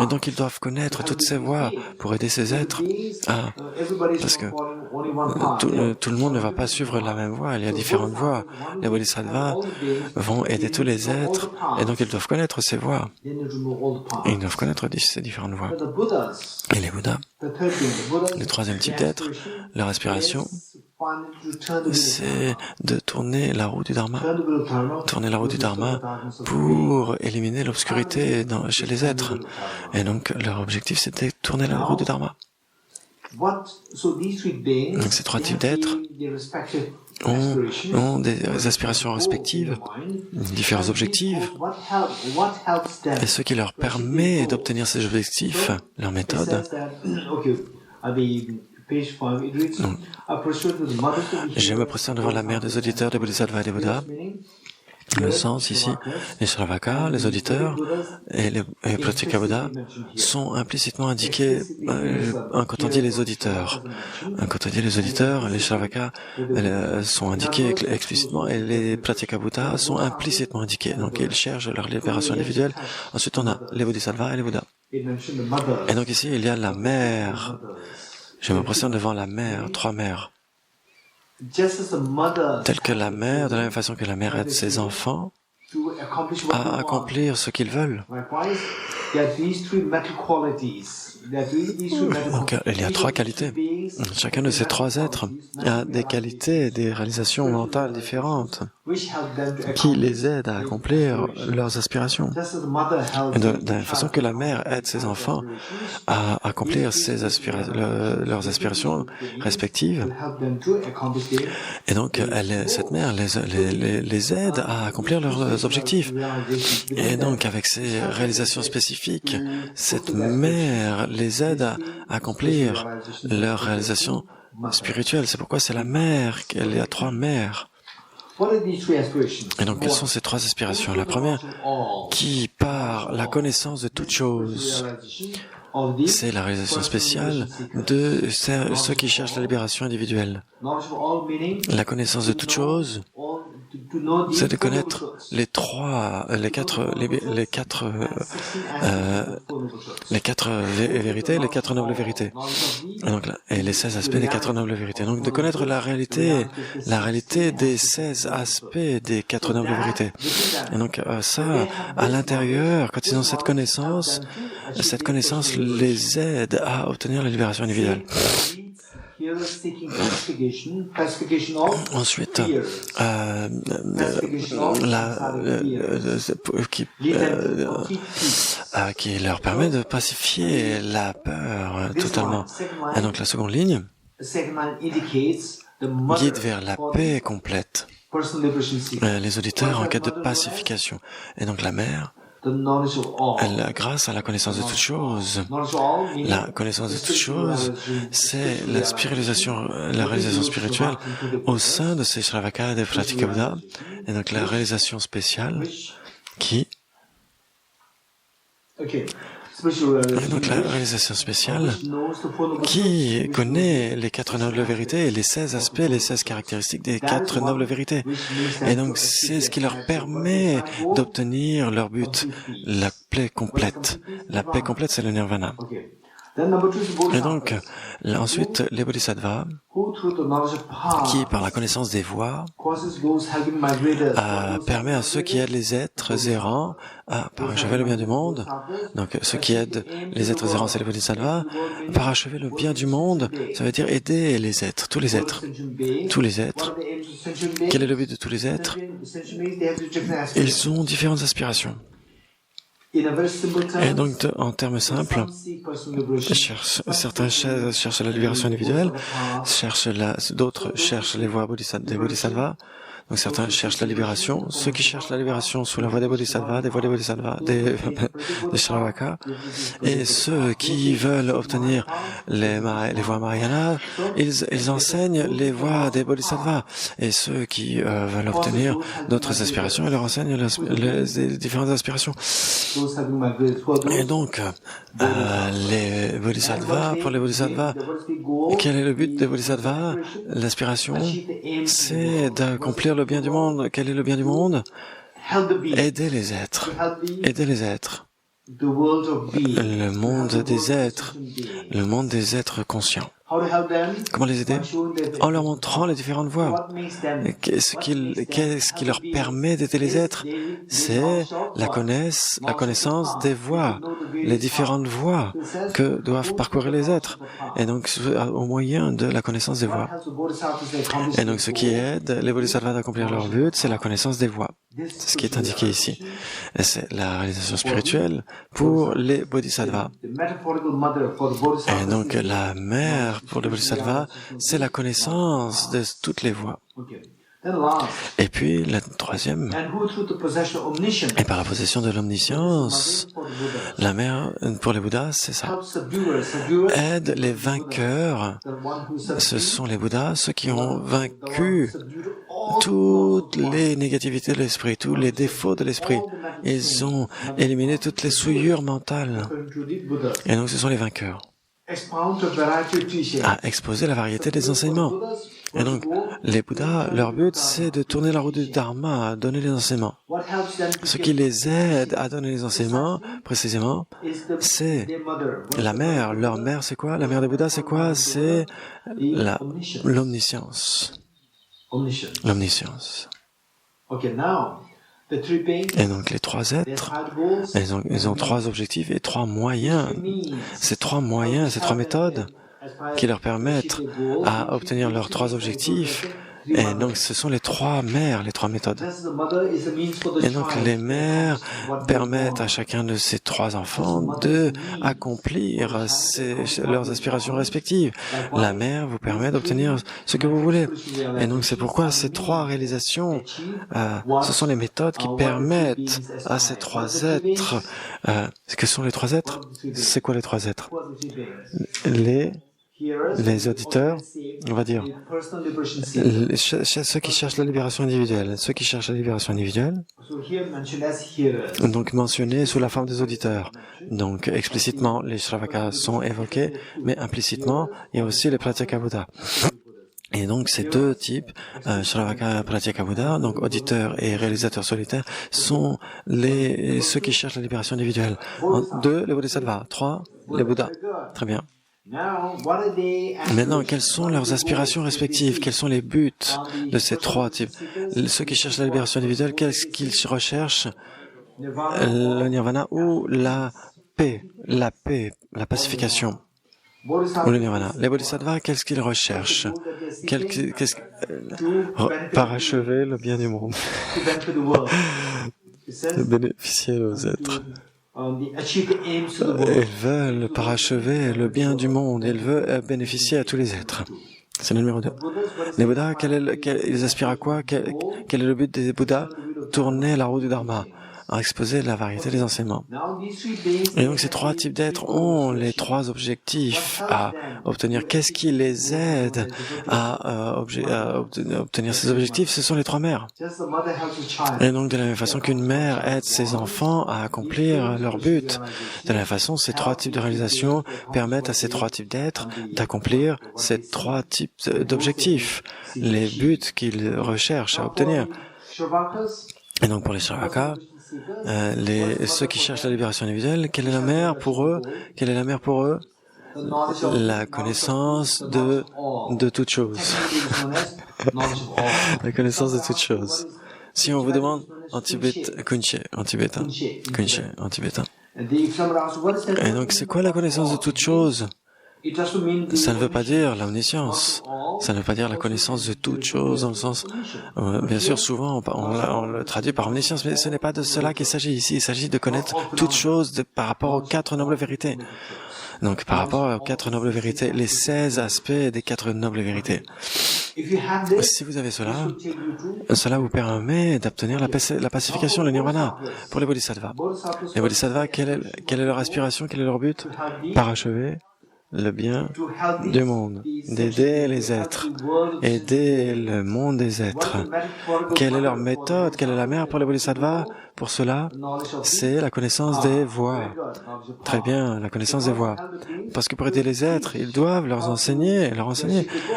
Et donc ils doivent connaître toutes ces voies pour aider ces êtres parce que tout le monde ne va pas suivre la même voie, il y a différentes voies. Les Bodhisattvas vont aider tous les êtres, et donc ils doivent connaître ces voies. Et ils doivent connaître ces différentes voies. Et les Bouddhas, le troisième type d'être, leur aspiration, c'est de tourner la roue du Dharma. Tourner la roue du Dharma pour éliminer l'obscurité chez les êtres. Et donc leur objectif, c'est de tourner la roue du Dharma. Donc ces trois types d'êtres ont des aspirations respectives, différents objectifs, et ce qui leur permet d'obtenir ces objectifs, leur méthode. Je me prosterne devant la mère des auditeurs des Bodhisattvas et des Bouddhas. Le sens ici, les Shravaka, les auditeurs et les Pratyeka-Buddha sont implicitement indiqués quand on dit les auditeurs. Quand on dit les auditeurs, les Shravaka sont indiqués explicitement et les Pratyeka-Buddha sont implicitement indiqués. Donc ils cherchent leur libération individuelle. Ensuite on a les Bodhisattvas et les Bouddhas. Et donc ici il y a la mère. Je me prosterne devant la mère, trois mères. Telle que la mère, de la même façon que la mère aide ses enfants à accomplir ce qu'ils veulent. Donc, il y a trois qualités. Chacun de ces trois êtres a des qualités, des réalisations mentales différentes qui les aident à accomplir leurs aspirations. Et de la même façon que la mère aide ses enfants à accomplir leurs aspirations respectives, et donc cette mère les aide à accomplir leurs objectifs. Et donc avec ces réalisations spécifiques, cette mère les aide à accomplir leurs réalisations spirituelles. C'est pourquoi c'est la mère, il y a trois mères. Et donc, quelles sont ces trois aspirations? La première, qui par la connaissance de toutes choses, c'est la réalisation spéciale de ceux qui cherchent la libération individuelle. La connaissance de toutes choses c'est de connaître les quatre vérités, les quatre nobles vérités. Et donc là, et les 16 aspects des quatre nobles vérités. Donc de connaître la réalité des 16 aspects des quatre nobles vérités. Et donc ça, à l'intérieur, quand ils ont cette connaissance les aide à obtenir la libération individuelle. Ensuite, qui leur permet de pacifier la peur totalement. Et donc la seconde ligne guide vers la paix complète. Les auditeurs en quête de pacification. Et donc la mère, grâce à la connaissance de toutes choses, la connaissance de toutes choses, c'est la réalisation spirituelle au sein de ces Shravaka et des Pratika Buddha, et donc la réalisation spéciale qui... Et donc la réalisation spéciale qui connaît les quatre nobles vérités et les 16 aspects, les 16 caractéristiques des quatre nobles vérités. Et donc c'est ce qui leur permet d'obtenir leur but, la paix complète. La paix complète, c'est le nirvana. Et donc, ensuite, les bodhisattvas, qui, par la connaissance des voies, permet à ceux qui aident les êtres errants à parachever le bien du monde. Donc, ceux qui aident les êtres errants, c'est les bodhisattvas. Parachever le bien du monde, ça veut dire aider les êtres, tous les êtres. Tous les êtres. Quel est le but de tous les êtres? Ils ont différentes aspirations. Et donc, en termes simples, certains cherchent la libération individuelle, d'autres cherchent les voies des bodhisattvas. Donc certains cherchent la libération. Ceux qui cherchent la libération sous la voie des bodhisattvas, des Shravaka, et ceux qui veulent obtenir les voies Mahayana, ils enseignent les voies des bodhisattvas. Et ceux qui veulent obtenir d'autres aspirations, ils leur enseignent les différentes aspirations. Et donc, les bodhisattvas, pour les bodhisattvas, quel est le but des bodhisattvas? L'aspiration, c'est d'accomplir le bien du monde. Quel est le bien du monde? Aider les êtres. Aider les êtres. Le monde des êtres conscients. Comment les aider? En leur montrant les différentes voies. Qu'est-ce qui leur permet d'aider les êtres? C'est la connaissance des voies, les différentes voies que doivent parcourir les êtres. Et donc, au moyen de la connaissance des voies. Et donc, ce qui aide les bodhisattvas d'accomplir leur but, c'est la connaissance des voies. C'est ce qui est indiqué ici. Et c'est la réalisation spirituelle pour les bodhisattvas. Et donc, la mère pour les bodhisattvas, c'est la connaissance de toutes les voies. Et puis, la troisième, et par la possession de l'omniscience, la mère, pour les Bouddhas, c'est ça. Aide les vainqueurs. Ce sont les Bouddhas, ceux qui ont vaincu toutes les négativités de l'esprit, tous les défauts de l'esprit. Ils ont éliminé toutes les souillures mentales. Et donc, ce sont les vainqueurs. À exposer la variété des enseignements. Et donc, les Bouddhas, leur but, c'est de tourner la roue du Dharma, à donner les enseignements. Ce qui les aide à donner les enseignements, précisément, c'est la mère. Leur mère, c'est quoi? La mère des Bouddhas, c'est quoi? C'est l'omniscience. L'omniscience. Et donc les trois êtres, ils ont trois objectifs et trois moyens. Ces trois méthodes qui leur permettent à obtenir leurs trois objectifs. Et donc ce sont les trois mères, les trois méthodes. Et donc les mères permettent à chacun de ces trois enfants de accomplir leurs aspirations respectives. La mère vous permet d'obtenir ce que vous voulez. Et donc c'est pourquoi ces trois réalisations, ce sont les méthodes qui permettent à ces trois êtres. Que sont les trois êtres? C'est quoi les trois êtres? Les auditeurs, on va dire, ceux qui cherchent la libération individuelle. Ceux qui cherchent la libération individuelle, donc mentionnés sous la forme des auditeurs. Donc explicitement, les Shravakas sont évoqués, mais implicitement, il y a aussi les Pratyeka Buddha. Et donc, ces deux types, Shravaka Pratyeka Buddha, donc auditeur et réalisateur solitaire, sont ceux qui cherchent la libération individuelle. 2, les Bodhisattvas. 3, les Bouddhas. Très bien. Maintenant, quelles sont leurs aspirations respectives? Quels sont les buts de ces trois types? Ceux qui cherchent la libération individuelle, qu'est-ce qu'ils recherchent? Le nirvana ou la paix, la pacification, ou le nirvana. Les bodhisattvas, qu'est-ce qu'ils recherchent? Parachever le bien du monde, de bénéficier aux êtres. Ils veulent parachever le bien du monde, ils veulent bénéficier à tous les êtres. C'est le numéro 2. Les Bouddhas, ils aspirent à quoi? Quel est le but des Bouddhas? Tourner la roue du Dharma, à exposer la variété des enseignements. Et donc ces trois types d'êtres ont les trois objectifs à obtenir. Qu'est-ce qui les aide à obtenir ces objectifs? Ce sont les trois mères. Et donc de la même façon qu'une mère aide ses enfants à accomplir leur but, de la même façon ces trois types de réalisation permettent à ces trois types d'êtres d'accomplir ces trois types d'objectifs, les buts qu'ils recherchent à obtenir. Et donc pour les Shravakas, ceux qui cherchent la libération individuelle, quelle est la mère pour eux? Quelle est la mère pour eux? La connaissance de toute chose. La connaissance de toute chose. Si on vous demande en tibétain. Et donc c'est quoi la connaissance de toute chose? Ça ne veut pas dire l'omniscience. Ça ne veut pas dire la connaissance de toute chose dans le sens... bien sûr, souvent, on le traduit par omniscience, mais ce n'est pas de cela qu'il s'agit ici. Il s'agit de connaître toute chose par rapport aux 4 nobles vérités. Donc, par rapport aux 4 nobles vérités, les 16 aspects des 4 nobles vérités. Si vous avez cela vous permet d'obtenir la pacification, le nirvana, pour les bodhisattvas. Les bodhisattvas, quelle est leur aspiration, quel est leur but? Parachever le bien du monde, d'aider les êtres, aider le monde des êtres. Quelle est leur méthode? Quelle est la mère pour les bodhisattvas? Pour cela, c'est la connaissance des voies. Très bien, la connaissance des voies. Parce que pour aider les êtres, ils doivent leur enseigner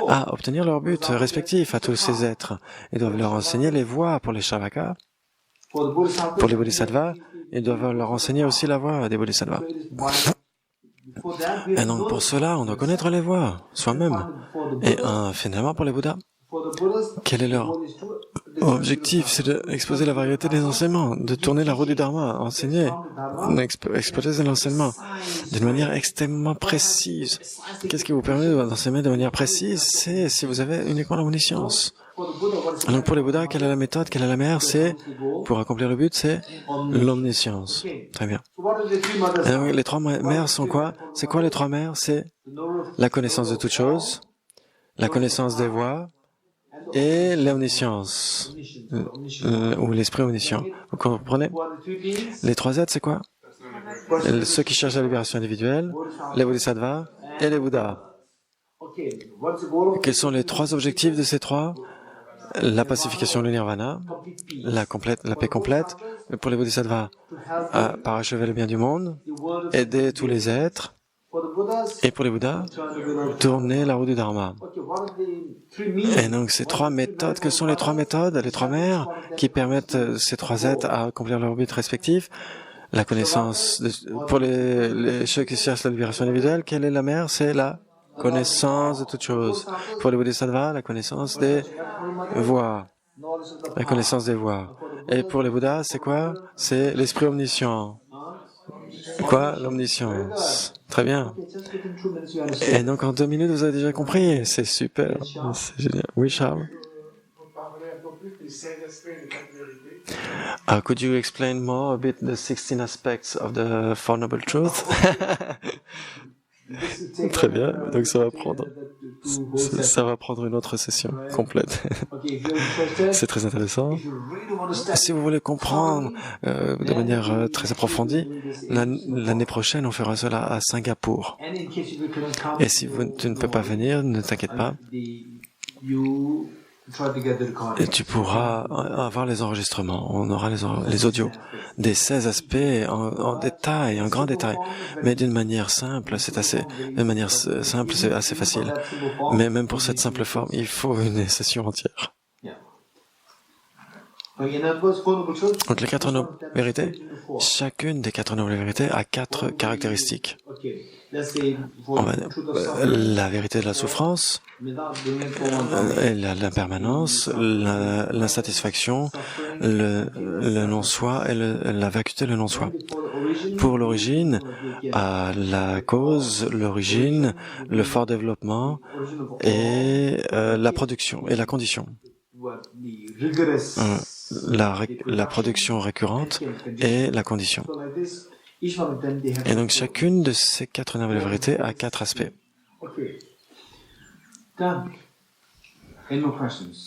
à obtenir leur but respectif à tous ces êtres. Ils doivent leur enseigner les voies pour les Shravakas. Pour les bodhisattvas, ils doivent leur enseigner aussi la voie des bodhisattvas. Et donc pour cela, on doit connaître les voies, soi-même. Et finalement pour les Bouddhas, quel est leur objectif? C'est d'exposer la variété des enseignements, de tourner la roue du Dharma, enseigner, exposer l'enseignement d'une manière extrêmement précise. Qu'est-ce qui vous permet d'enseigner de manière précise? C'est si vous avez uniquement l'omniscience. Donc pour les Bouddhas, quelle est la méthode, quelle est la mère? C'est, pour accomplir le but, c'est l'omniscience. Très bien. Et donc, les trois mères sont quoi? C'est quoi les trois mères? C'est la connaissance de toute chose, la connaissance des voies et l'omniscience, ou l'esprit omniscient. Vous comprenez? Les trois êtres, c'est quoi? Ceux qui cherchent la libération individuelle, les bodhisattvas et les Bouddhas. Quels sont les trois objectifs de ces trois? La pacification, le nirvana, la paix complète, pour les bodhisattvas, parachever le bien du monde, aider tous les êtres, et pour les Bouddhas, tourner la roue du Dharma. Et donc ces trois méthodes, que sont les trois méthodes, les trois mères, qui permettent ces trois êtres à accomplir leur but respectif? La connaissance, pour ceux qui cherchent la libération individuelle, quelle est la mère? C'est la connaissance de toute chose. Pour les bodhisattvas, la connaissance des voies. La connaissance des voies. Et pour les Bouddhas, c'est quoi? C'est l'esprit omniscient. Quoi? L'omniscience. Très bien. Et donc en 2 minutes, vous avez déjà compris. C'est super. C'est génial. Oui, Charles? Could you explain more a bit the 16 aspects of the Four Noble Truths? Très bien, donc ça va prendre une autre session complète. C'est très intéressant. Si vous voulez comprendre de manière très approfondie, l'année prochaine, on fera cela à Singapour. Et si tu ne peux pas venir, ne t'inquiète pas. Et tu pourras avoir les enregistrements. On aura les audios des 16 aspects en détail, en grand détail. Mais d'une manière simple, c'est assez facile. Mais même pour cette simple forme, il faut une session entière. Donc les 4 nobles vérités, chacune des 4 nobles vérités a 4 caractéristiques. On va dire, la vérité de la souffrance, l'impermanence, l'insatisfaction, le non-soi et la vacuité, le non-soi. Pour l'origine, la cause, l'origine, le fort développement et la production et la condition. La production récurrente et la condition. Et donc chacune de ces 4 nobles vérités a 4 aspects.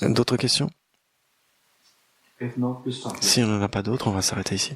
D'autres questions? Si on n'en a pas d'autres, on va s'arrêter ici.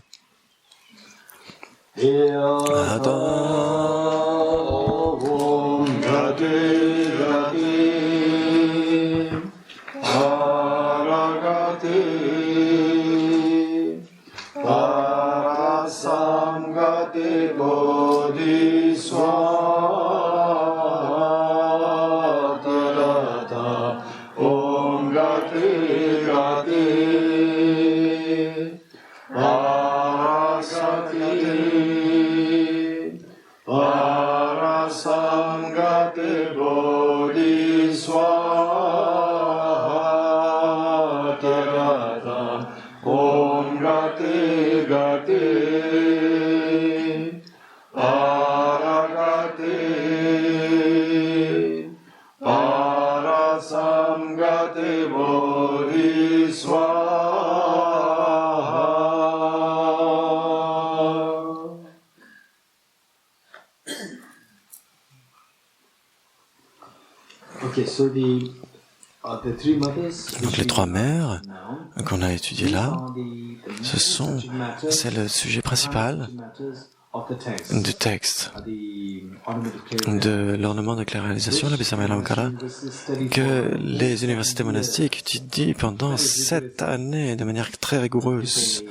Donc les 3 mères qu'on a étudiées là, c'est le sujet principal du texte, de l'ornement de clair-réalisation, la Bisama Alamkara, que les universités monastiques étudient pendant 7 années de manière très rigoureuse,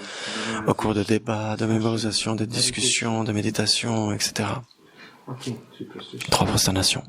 au cours de débats, de mémorisation, de discussions, de méditation, etc. 3 prosternations.